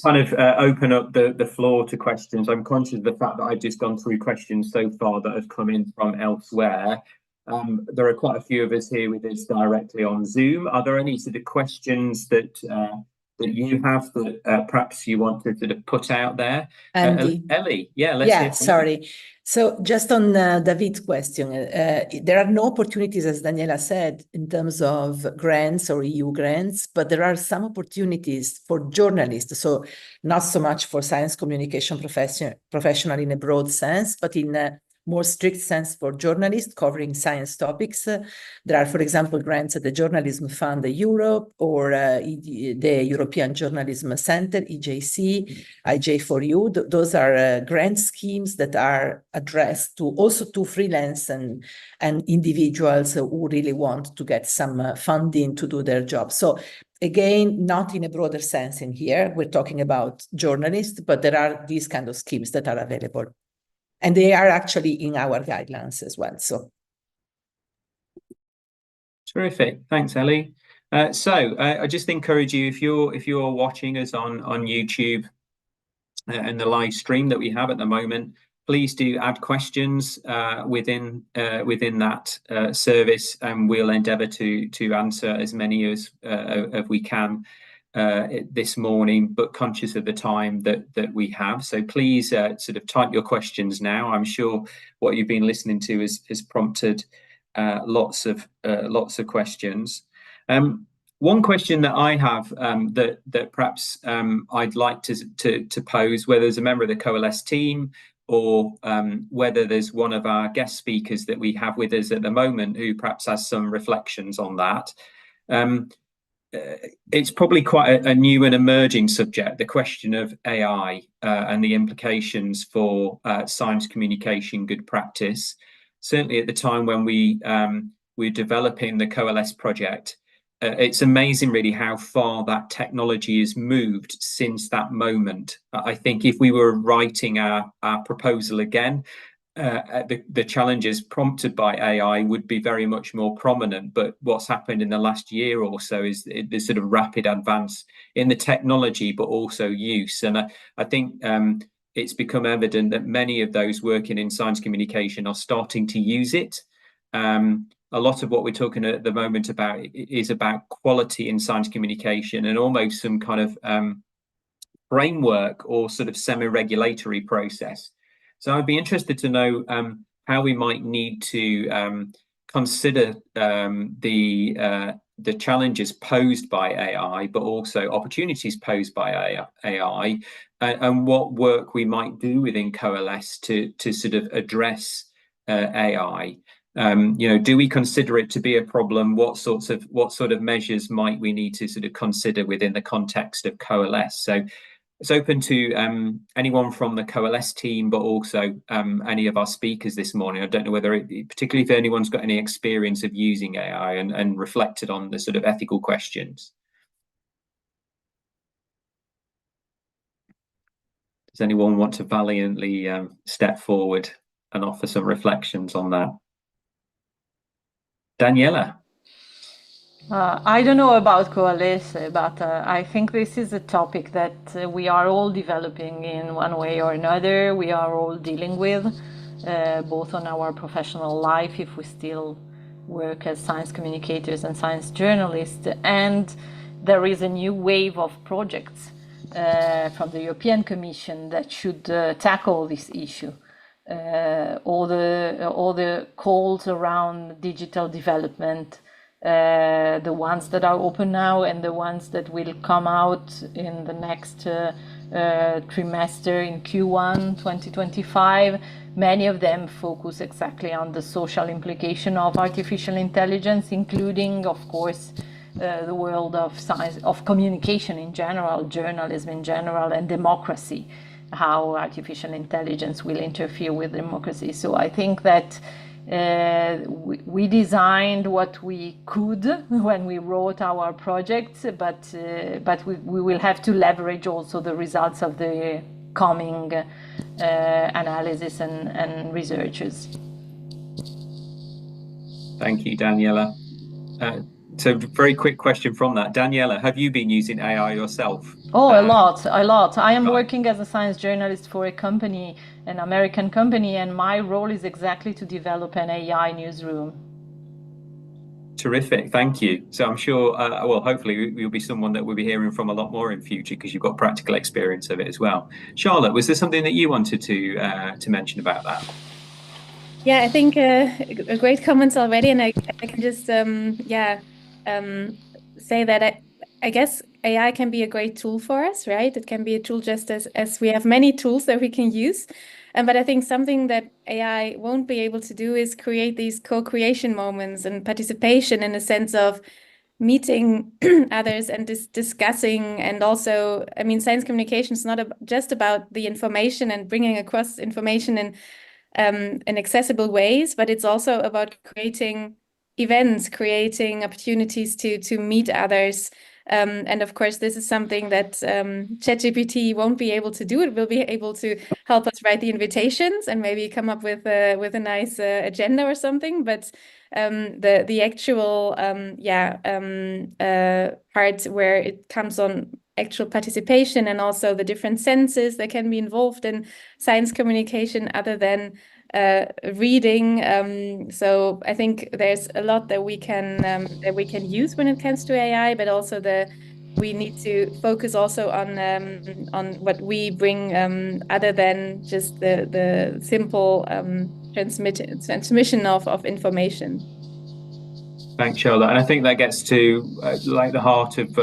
kind of open up the floor to questions. I'm conscious of the fact that I've just gone through questions so far that have come in from elsewhere. There are quite a few of us here with us directly on Zoom. Are there any sort of questions that you have that perhaps you want to sort of put out there? Andy. Ellie, let's hear from sorry. you. So just on David's question, there are no opportunities, as Daniela said, in terms of grants or EU grants, but there are some opportunities for journalists. So not so much for science communication professional in a broad sense, but in a more strict sense for journalists covering science topics. There are, for example, grants at the Journalism Fund Europe or the European Journalism Centre, EJC, IJ4U. Those are grant schemes that are addressed to freelance and individuals who really want to get some funding to do their job. So again, not in a broader sense in here, we're talking about journalists, but there are these kind of schemes that are available. And they are actually in our guidelines as well. So, terrific, thanks, Ellie. I just encourage you, if you're watching us on YouTube and the live stream that we have at the moment, please do add questions within that service, and we'll endeavour to answer as many as we can this morning, but conscious of the time that we have. So please sort of type your questions now. I'm sure what you've been listening to has prompted lots of questions. One question that I have that perhaps I'd like to pose, whether there's a member of the Coalesce team or whether there's one of our guest speakers that we have with us at the moment who perhaps has some reflections on that. It's probably quite a new and emerging subject, the question of AI and the implications for science communication good practice. Certainly at the time when we're developing the Coalesce project, it's amazing really how far that technology has moved since that moment. I think if we were writing our proposal again, the challenges prompted by AI would be very much more prominent. But what's happened in the last year or so is the sort of rapid advance in the technology, but also use. And I think it's become evident that many of those working in science communication are starting to use it. A lot of what we're talking at the moment about is about quality in science communication and almost some kind of framework or sort of semi-regulatory process. So I'd be interested to know how we might need to consider the challenges posed by AI, but also opportunities posed by AI, and what work we might do within Coalesce to sort of address AI. Do we consider it to be a problem? What sort of measures might we need to sort of consider within the context of Coalesce? So it's open to anyone from the Coalesce team, but also any of our speakers this morning. I don't know whether, particularly if anyone's got any experience of using AI and reflected on the sort of ethical questions. Does anyone want to valiantly step forward and offer some reflections on that? Daniela. I don't know about Coalesce, but I think this is a topic that we are all developing in one way or another. We are all dealing with, both on our professional life, if we still work as science communicators and science journalists. And there is a new wave of projects from the European Commission that should tackle this issue. All the calls around digital development, the ones that are open now and the ones that will come out in the next trimester in Q1 2025, many of them focus exactly on the social implication of artificial intelligence, including, of course, the world of science, of communication in general, journalism in general, and democracy, how artificial intelligence will interfere with democracy. So I think that we designed what we could when we wrote our projects, but we will have to leverage also the results of the coming analysis and researchers. Thank you, Daniela. So very quick question from that. Daniela, have you been using AI yourself? Oh, a lot. I am Right. working as a science journalist for a company, an American company, and my role is exactly to develop an AI newsroom. Terrific, thank you. So I'm sure, well, hopefully you'll be someone that we'll be hearing from a lot more in future because you've got practical experience of it as well. Charlotte, was there something that you wanted to mention about that? Yeah, I think a great comments already, and I can just say that I guess AI can be a great tool for us, right? It can be a tool just as we have many tools that we can use. But I think something that AI won't be able to do is create these co-creation moments and participation in a sense of meeting others and discussing. And also, I mean, science communication is not just about the information and bringing across information in accessible ways, but it's also about creating events, creating opportunities to meet others. And of course, this is something that ChatGPT won't be able to do. It will be able to help us write the invitations and maybe come up with a nice agenda or something. But the actual part where it comes on actual participation and also the different senses that can be involved in science communication other than reading. So I think there's a lot that we can use when it comes to AI, but also we need to focus also on what we bring other than just the simple transmission of information. Thanks, Charlotte. And I think that gets to like the heart of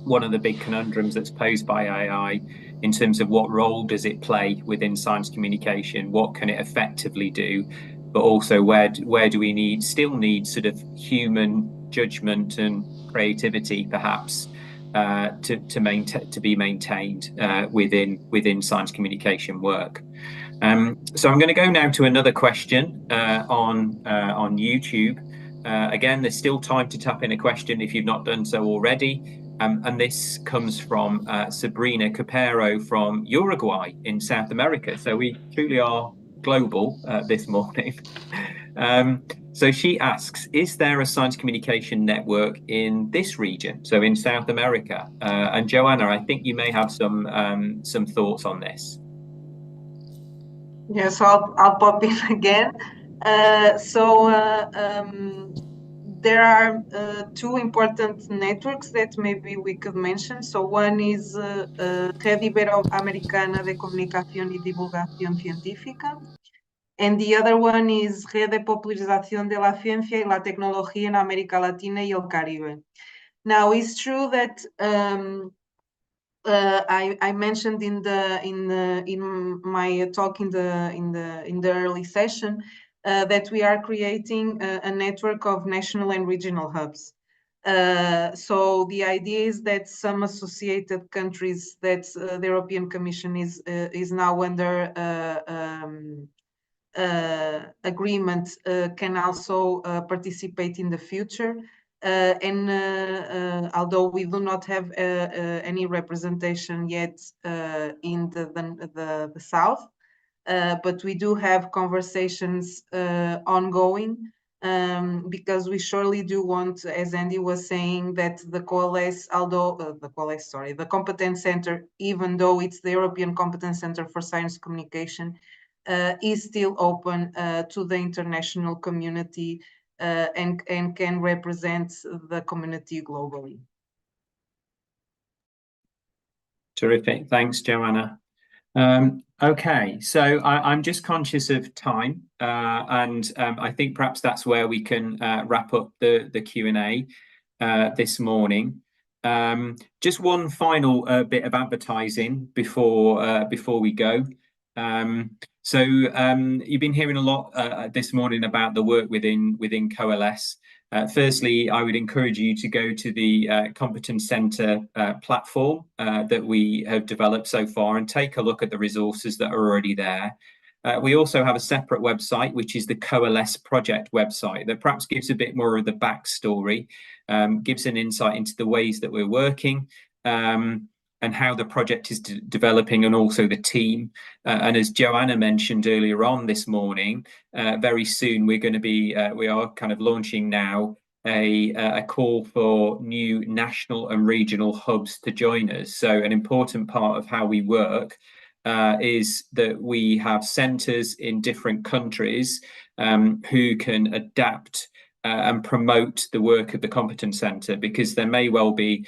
one of the big conundrums that's posed by AI in terms of what role does it play within science communication? What can it effectively do? But also where do we still need sort of human judgment and creativity, perhaps, to be maintained within science communication work. So I'm going to go now to another question on YouTube. Again, there's still time to tap in a question if you've not done so already. And this comes from Sabrina Capero from Uruguay in South America. So we truly are global this morning. So she asks, is there a science communication network in this region, so in South America? And Joanna, I think you may have some thoughts on this. Yes, I'll pop in again. There are two important networks that maybe we could mention. So one is Red Iberoamericana de Comunicación y Divulgación Científica, and the other one is Red de Popularización de la Ciencia y la Tecnología en América Latina y el Caribe. Now, it's true that I mentioned in my talk in the early session that we are creating a network of national and regional hubs. So the idea is that some associated countries that the European Commission is now under agreement can also participate in the future. Although we do not have any representation yet in the South, but we do have conversations ongoing because we surely do want, as Andy was saying, that the Competence Center, even though it's the European Competence Center for Science Communication, is still open to the international community and can represent the community globally. Terrific. Thanks, Joanna. Okay, so I'm just conscious of time, and I think perhaps that's where we can wrap up the Q&A this morning. Just one final bit of advertising before we go. So you've been hearing a lot this morning about the work within Coalesce. Firstly, I would encourage you to go to the Competence Centre platform that we have developed so far and take a look at the resources that are already there. We also have a separate website, which is the Coalesce project website, that perhaps gives a bit more of the backstory, gives an insight into the ways that we're working, and how the project is developing, and also the team. And as Joanna mentioned earlier on this morning, very soon we are kind of launching now a call for new national and regional hubs to join us. So an important part of how we work is that we have centres in different countries who can adapt and promote the work of the Competence Centre, because there may well be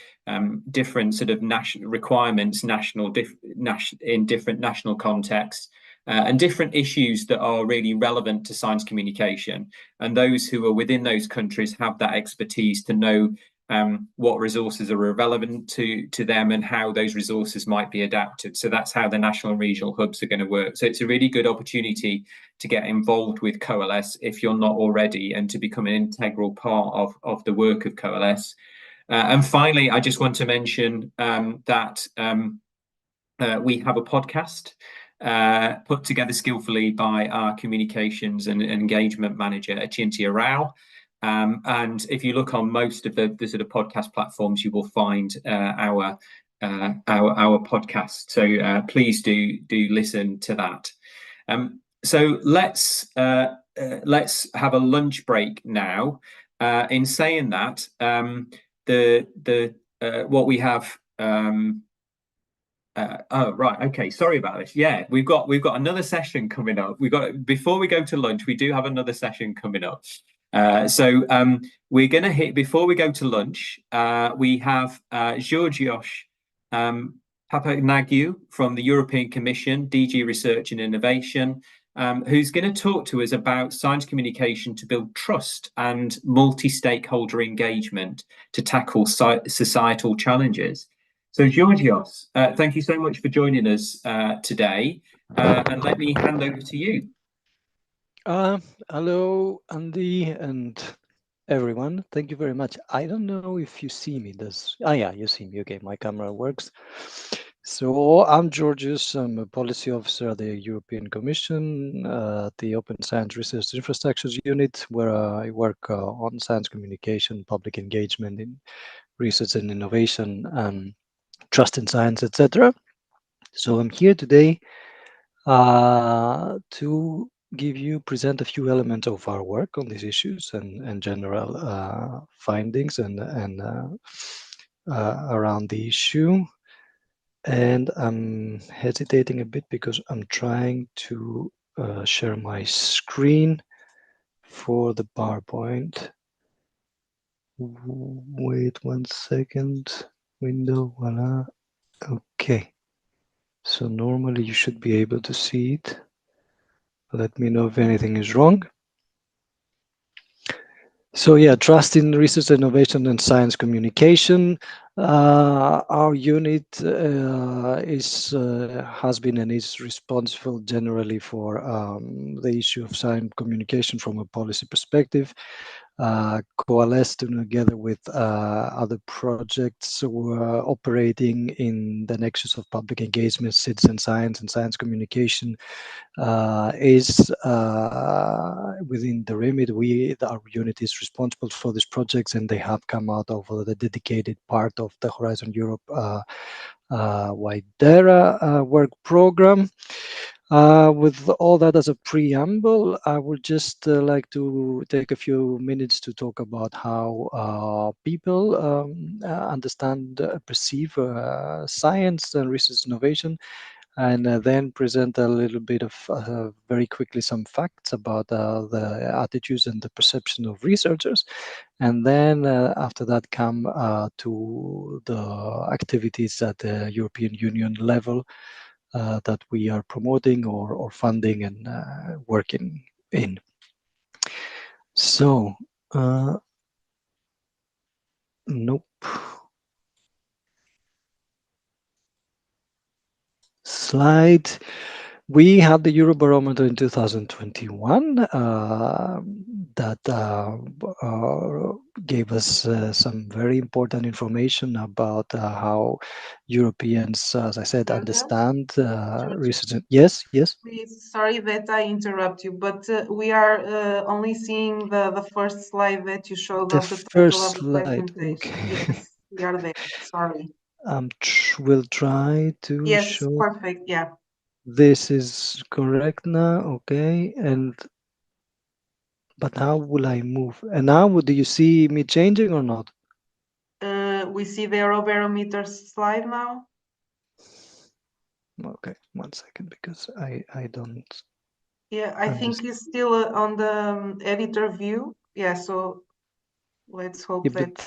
different sort of national requirements, in different national contexts, and different issues that are really relevant to science communication. And those who are within those countries have that expertise to know what resources are relevant to them and how those resources might be adapted. So that's how the national and regional hubs are going to work. So it's a really good opportunity to get involved with Coalesce if you're not already, and to become an integral part of the work of Coalesce. And finally, I just want to mention that we have a podcast put together skillfully by our communications and engagement manager, Achintia Rao. And if you look on most of the sort of podcast platforms, you will find our podcast. So please do listen to that. So let's have a lunch break now. In saying that, what we have. Oh right, okay. Sorry about this. Yeah, we've got another session coming up. Before we go to lunch, we do have another session coming up. So we're going to hit before we go to lunch. We have Georgios Papanagiou from the European Commission, DG Research and Innovation, who's going to talk to us about science communication to build trust and multi-stakeholder engagement to tackle societal challenges. So Georgios, thank you so much for joining us today, and let me hand over to you. Hello, Andy and everyone. Thank you very much. I don't know if you see me. Yeah, you see me. Okay, my camera works. So I'm Georgios. I'm a policy officer at the European Commission, the Open Science Research Infrastructures Unit, where I work on science communication, public engagement in research and innovation, trust in science, etc. So I'm here today to present a few elements of our work on these issues and general findings and around the issue. And I'm hesitating a bit because I'm trying to share my screen for the PowerPoint. Wait 1 second. Window, voila. Okay. So normally you should be able to see it. Let me know if anything is wrong. So yeah, trust in research, innovation, and science communication. Our unit has been and is responsible generally for the issue of science communication from a policy perspective. Coalesce together with other projects operating in the nexus of public engagement, citizen science, and science communication is within the remit. Our unit is responsible for these projects, and they have come out of the dedicated part of the Horizon Europe Widera work program. With all that as a preamble, I would just like to take a few minutes to talk about how people understand, perceive science and research innovation, and then present a little bit of very quickly some facts about the attitudes and the perception of researchers, and then after that come to the activities at the European Union level that we are promoting or funding and working in. So, nope. Slide. We had the Eurobarometer in 2021 that gave us some very important information about how Europeans, as I said, understand research. Yes. Please, sorry that I interrupt you, but we are only seeing the first slide that you showed of the first title of the slide. presentation. Okay. Yes, we are there. Sorry. We'll try to show. Yes, perfect. Yeah. This is correct now. Okay, and But how will I move? And now, do you see me changing or not? We see the Eurobarometer slide now. Okay, 1 second, because I don't. Yeah, I think it's still on the editor view. Yeah, so let's hope Yeah, that. but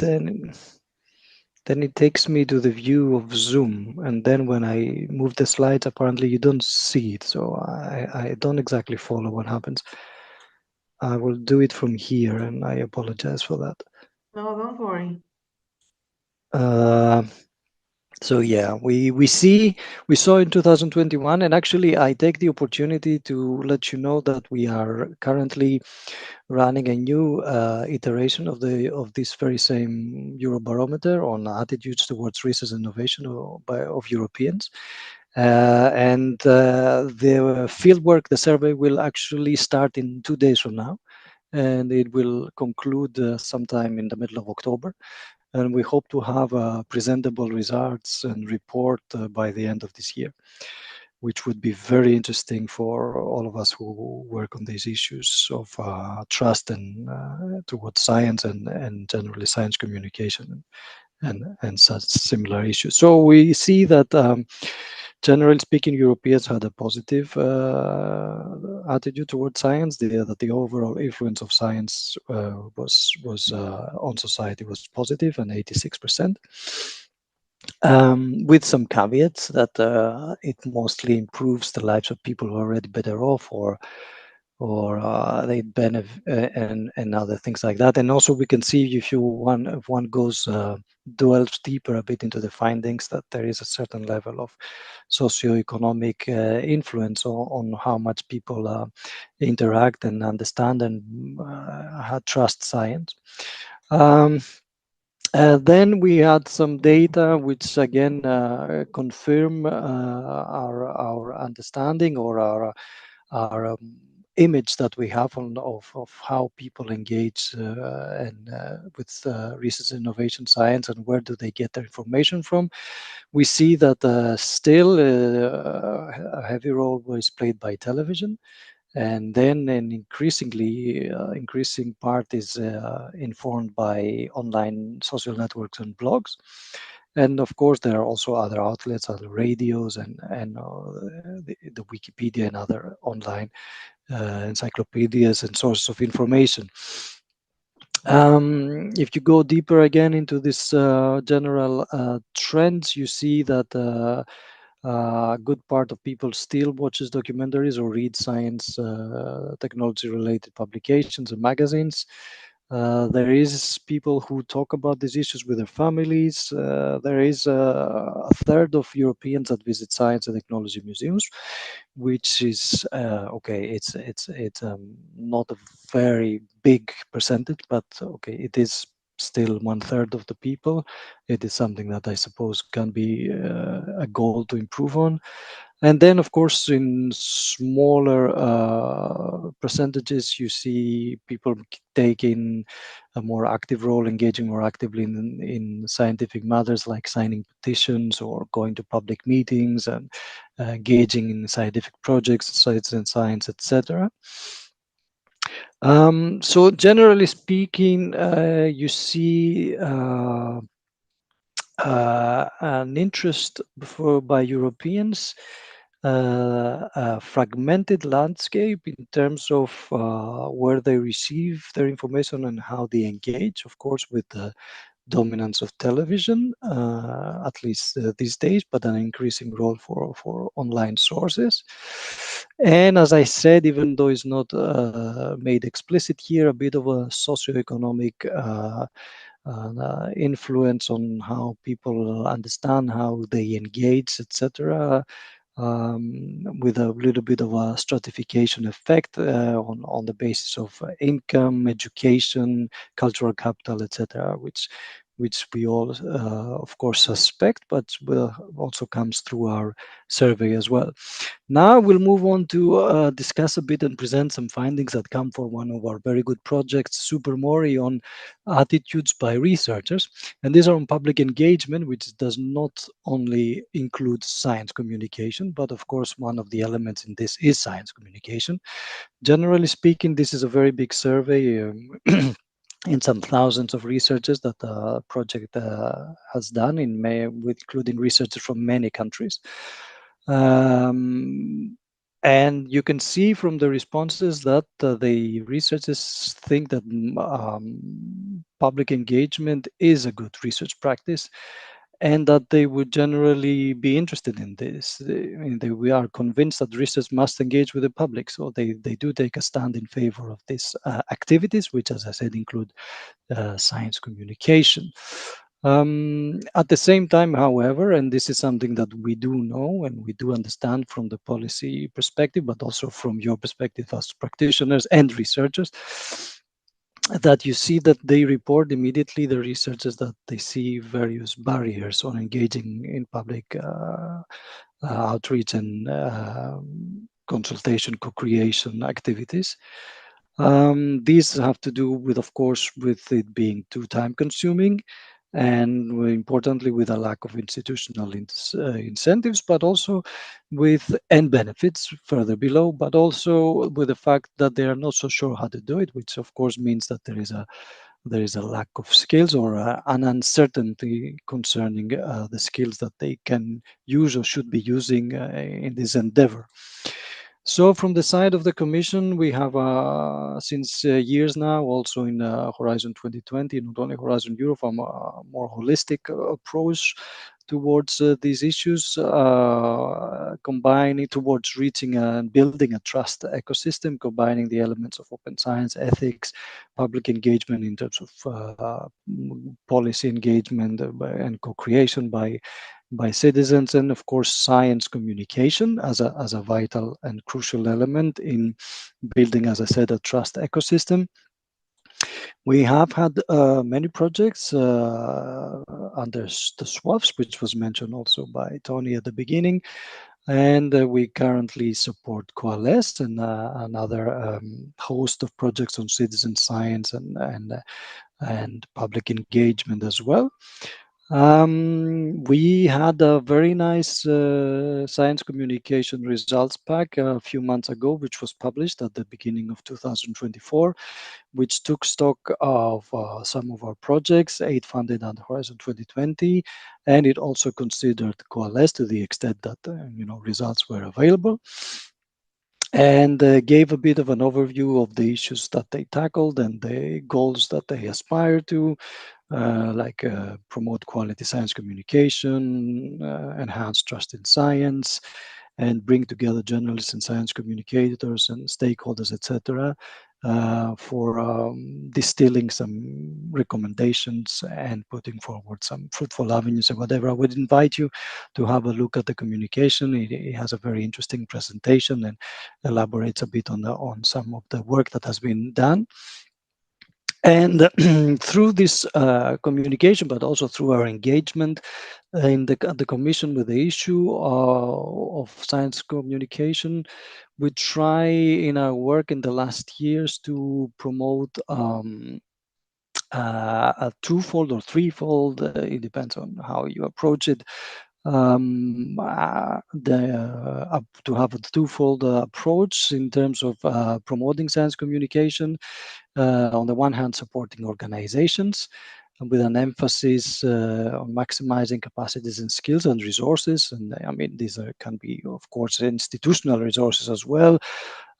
then it takes me to the view of Zoom, and then when I move the slides, apparently you don't see it. So I don't exactly follow what happens. I will do it from here, and I apologize for that. No, don't worry. So yeah, we saw in 2021, and actually I take the opportunity to let you know that we are currently running a new iteration of this very same Eurobarometer on attitudes towards research and innovation of Europeans. And the fieldwork, the survey, will actually start in 2 days from now, and it will conclude sometime in the middle of October. And we hope to have presentable results and report by the end of this year, which would be very interesting for all of us who work on these issues of trust and towards science and generally science communication and such similar issues. So we see that generally speaking, Europeans had a positive attitude towards science. That the overall influence of science was on society was positive, and 86%. With some caveats that it mostly improves the lives of people who are already better off, or they benefit, and other things like that. And also we can see if one goes delves deeper a bit into the findings, that there is a certain level of socioeconomic influence on how much people interact and understand and trust science. Then we had some data which again confirm our understanding, or our image that we have of how people engage with research, innovation, science, and where do they get their information from. We see that still a heavy role was played by television, and then an increasing part is informed by online social networks and blogs. And of course, there are also other outlets, other radios, and the Wikipedia and other online encyclopedias and sources of information. If you go deeper again into this general trends, you see that a good part of people still watches documentaries or read science technology related publications and magazines. There is people who talk about these issues with their families. There is a third of Europeans that visit science and technology museums, which is okay. It's not a very big percentage, but okay, it is still 1/3 of the people. It is something that I suppose can be a goal to improve on. And then, of course, in smaller percentages, you see people taking a more active role, engaging more actively in scientific matters, like signing petitions or going to public meetings and engaging in scientific projects, citizen science, etc. So generally speaking, you see an interest by Europeans, a fragmented landscape in terms of where they receive their information and how they engage, of course, with the dominance of television, at least these days, but an increasing role for online sources. And as I said, even though it's not made explicit here, a bit of a socioeconomic influence on how people understand, how they engage, etc., with a little bit of a stratification effect on the basis of income, education, cultural capital, etc., which which we all, of course, suspect, but will also comes through our survey as well. Now we'll move on to discuss a bit and present some findings that come from one of our very good projects, Supermori, on attitudes by researchers. And these are on public engagement, which does not only include science communication, but of course, one of the elements in this is science communication. Generally speaking, this is a very big survey in some thousands of researchers that the project has done, including researchers from many countries. And you can see from the responses that the researchers think that public engagement is a good research practice, and that they would generally be interested in this. We are convinced that research must engage with the public, so they do take a stand in favor of these activities, which, as I said, include science communication. At the same time, however, and this is something that we do know and we do understand from the policy perspective, but also from your perspective as practitioners and researchers, that you see that they report immediately, the researchers, that they see various barriers on engaging in public outreach and consultation, co-creation activities. These have to do with, of course, with it being too time consuming, and importantly with a lack of institutional incentives, but also with end benefits further below, but also with the fact that they are not so sure how to do it, which of course means that there is a lack of skills or an uncertainty concerning the skills that they can use or should be using in this endeavor. So from the side of the Commission, we have since years now, also in Horizon 2020, not only Horizon Europe, a more holistic approach towards these issues, combining towards reaching and building a trust ecosystem, combining the elements of open science, ethics, public engagement in terms of policy engagement and co-creation by citizens, and of course science communication as a vital and crucial element in building, as I said, a trust ecosystem. We have had many projects under the SWAFs, which was mentioned also by Tony at the beginning, and we currently support Coalesce and another host of projects on citizen science and public engagement as well. We had a very nice science communication results pack a few months ago, which was published at the beginning of 2024, which took stock of some of our projects, 8 funded under Horizon 2020, and it also considered Coalesce to the extent that results were available, and gave a bit of an overview of the issues that they tackled and the goals that they aspire to, like promote quality science communication, enhance trust in science, and bring together journalists and science communicators and stakeholders, etc., for distilling some recommendations and putting forward some fruitful avenues and whatever. I would invite you to have a look at the communication. It has a very interesting presentation and elaborates a bit on some of the work that has been done. And through this communication, but also through our engagement in the Commission with the issue of science communication, we try in our work in the last years to promote a twofold or threefold, it depends on how you approach it, to have a twofold approach in terms of promoting science communication. On the one hand, supporting organizations with an emphasis on maximizing capacities and skills and resources. And I mean, these can be, of course, institutional resources as well,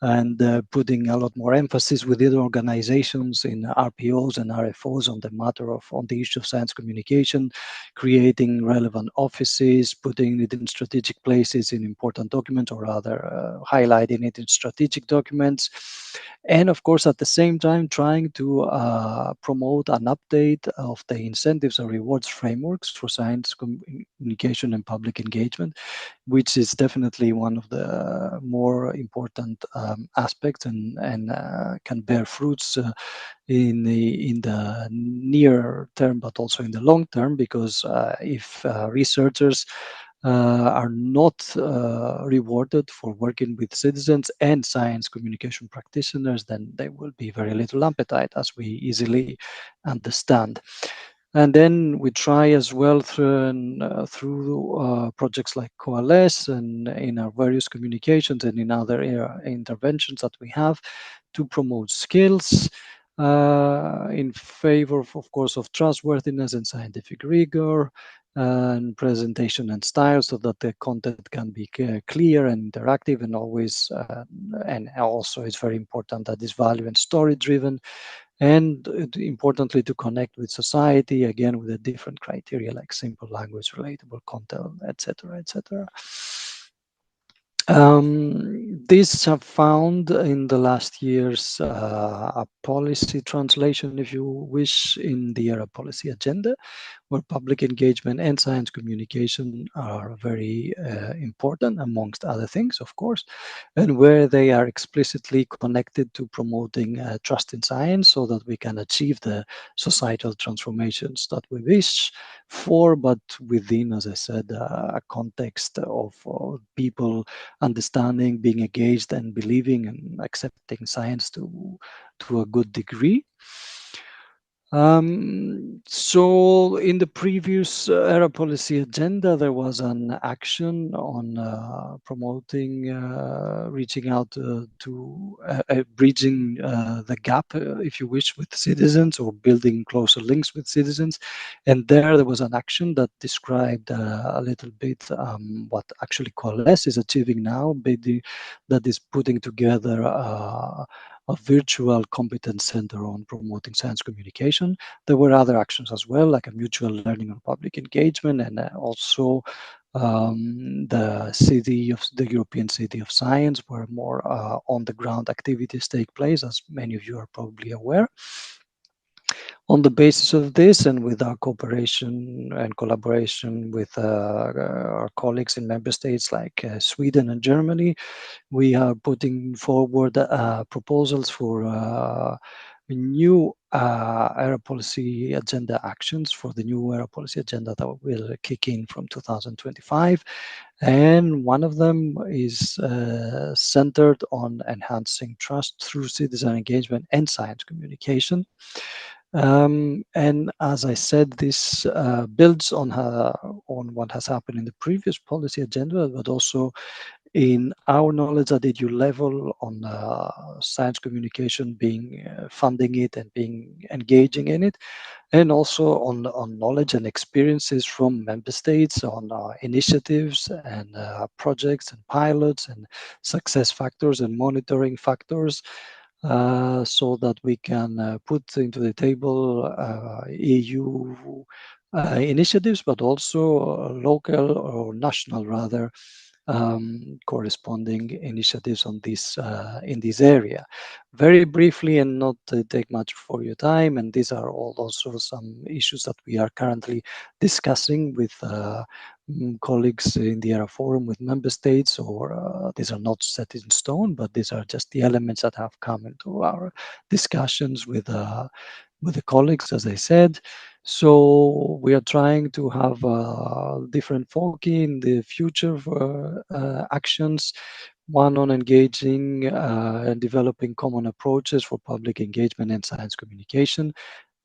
and putting a lot more emphasis within organizations in RPOs and RFOs on the issue of science communication, creating relevant offices, putting it in strategic places in important documents, or rather highlighting it in strategic documents. And of course, at the same time, trying to promote an update of the incentives and rewards frameworks for science communication and public engagement, which is definitely one of the more important aspects and can bear fruits in the near term, but also in the long term, because if researchers are not rewarded for working with citizens and science communication practitioners, then there will be very little appetite, as we easily understand. And then we try as well through projects like Coalesce and in our various communications and in other interventions that we have to promote skills in favor, of course, of trustworthiness and scientific rigor, and presentation and style, so that the content can be clear and interactive, and always and also it's very important that it's value and story driven, and importantly to connect with society, again with a different criteria like simple language, relatable content, etc., etc. These have found in the last years a policy translation, if you wish, in the ERA policy agenda, where public engagement and science communication are very important, amongst other things, of course, and where they are explicitly connected to promoting trust in science, so that we can achieve the societal transformations that we wish for, but within, as I said, a context of people understanding, being engaged, and believing and accepting science to a good degree. So in the previous ERA policy agenda, there was an action on promoting, reaching out to bridging the gap, if you wish, with citizens, or building closer links with citizens. And there was an action that described a little bit what actually Coalesce is achieving now, that is putting together a virtual competence center on promoting science communication. There were other actions as well, like a mutual learning on public engagement, and also the European City of Science, where more on-the-ground activities take place, as many of you are probably aware. On the basis of this, and with our cooperation and collaboration with our colleagues in member states like Sweden and Germany, we are putting forward proposals for new ERA policy agenda actions for the new ERA policy agenda that will kick in from 2025. And one of them is centered on enhancing trust through citizen engagement and science communication. And as I said, this builds on what has happened in the previous policy agenda, but also in our knowledge at the EU level on science communication, being funding it and being engaging in it, and also on knowledge and experiences from member states on initiatives and projects and pilots and success factors and monitoring factors. So that we can put into the table EU initiatives, but also local or national, rather, corresponding initiatives on this in this area. Very briefly, and not take much for your time, and these are all also some issues that we are currently discussing with colleagues in the ERA forum with member states, or these are not set in stone, but these are just the elements that have come into our discussions with the colleagues, as I said. So we are trying to have different focus in the future for actions. One on engaging and developing common approaches for public engagement and science communication,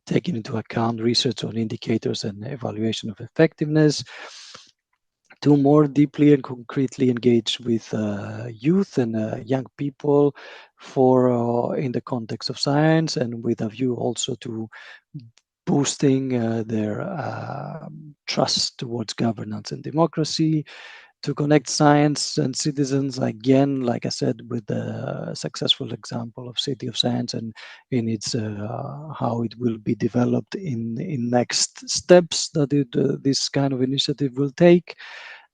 taking into account research on indicators and evaluation of effectiveness. To more deeply and concretely engage with youth and young people for in the context of science, and with a view also to boosting their trust towards governance and democracy, to connect science and citizens, again, like I said, with the successful example of City of Science and in its how it will be developed in next steps that this kind of initiative will take.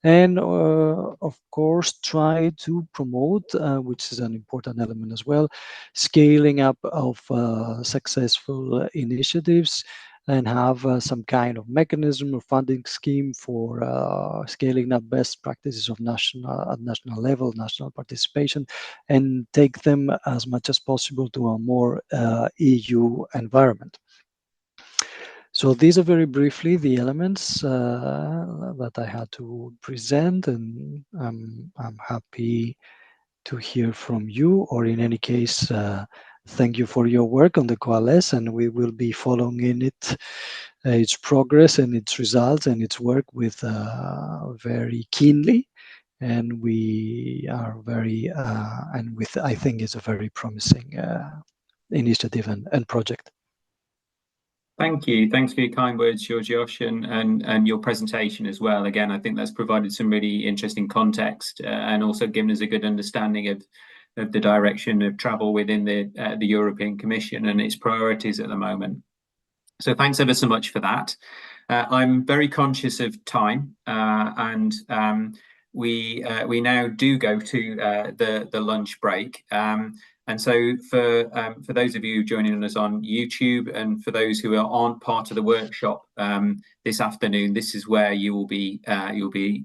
And of course, try to promote, which is an important element as well, scaling up of successful initiatives and have some kind of mechanism or funding scheme for scaling up best practices of national level, national participation, and take them as much as possible to a more EU environment. So these are very briefly the elements that I had to present, and I'm happy to hear from you, or in any case, thank you for your work on the Coalesce, and we will be following in its progress and its results and its work with very keenly. And we are very, and with, I think it's a very promising initiative and project. Thank you. Thanks for your kind words, Georgios, and your presentation as well. Again, I think that's provided some really interesting context and also given us a good understanding of the direction of travel within the European Commission and its priorities at the moment. So thanks ever so much for that. I'm very conscious of time, and we now do go to the lunch break. And so for those of you joining us on YouTube, and for those who aren't part of the workshop this afternoon, this is where you'll be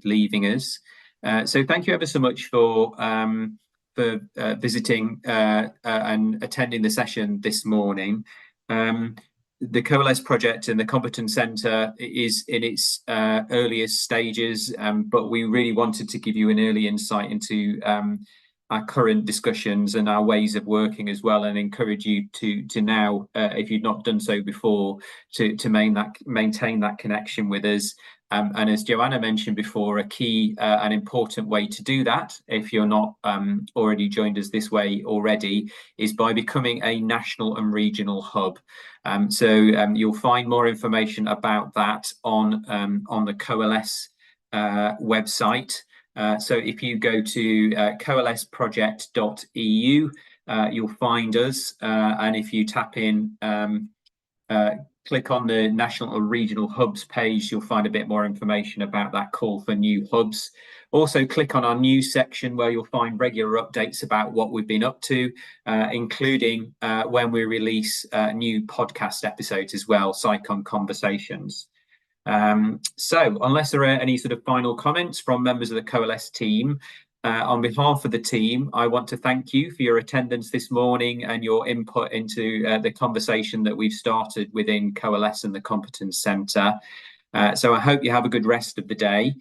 leaving us. So thank you ever so much for visiting and attending the session this morning. The Coalesce project and the Competence Centre is in its earliest stages, but we really wanted to give you an early insight into our current discussions and our ways of working as well, and encourage you to now, if you've not done so before, to maintain that connection with us. And as Joanna mentioned before, a key and important way to do that, if you're not already joined us this way already, is by becoming a national and regional hub. So you'll find more information about that on the Coalesce website. So if you go to coalesceproject.eu, you'll find us, and if you tap in, click on the national or regional hubs page, you'll find a bit more information about that call for new hubs. Also click on our news section, where you'll find regular updates about what we've been up to, including when we release new podcast episodes as well, SciComm Conversations. So unless there are any sort of final comments from members of the Coalesce team, on behalf of the team, I want to thank you for your attendance this morning and your input into the conversation that we've started within Coalesce and the Competence Centre. So I hope you have a good rest of the day.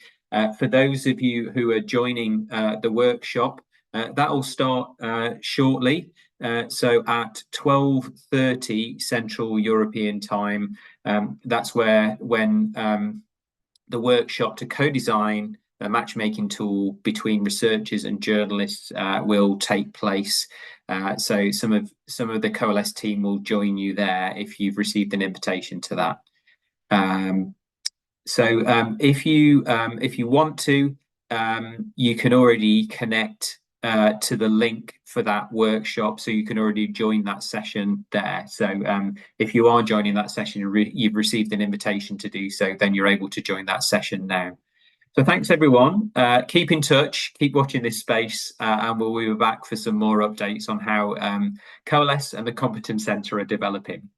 For those of you who are joining the workshop, that will start shortly. So at 12:30 Central European Time, that's when the workshop to co-design a matchmaking tool between researchers and journalists will take place. So some of the Coalesce team will join you there if you've received an invitation to that. So if you want to, you can already connect to the link for that workshop, so you can already join that session there. So if you are joining that session, you've received an invitation to do so, then you're able to join that session now. So thanks everyone. Keep in touch, keep watching this space, and we'll be back for some more updates on how Coalesce and the Competence Centre are developing.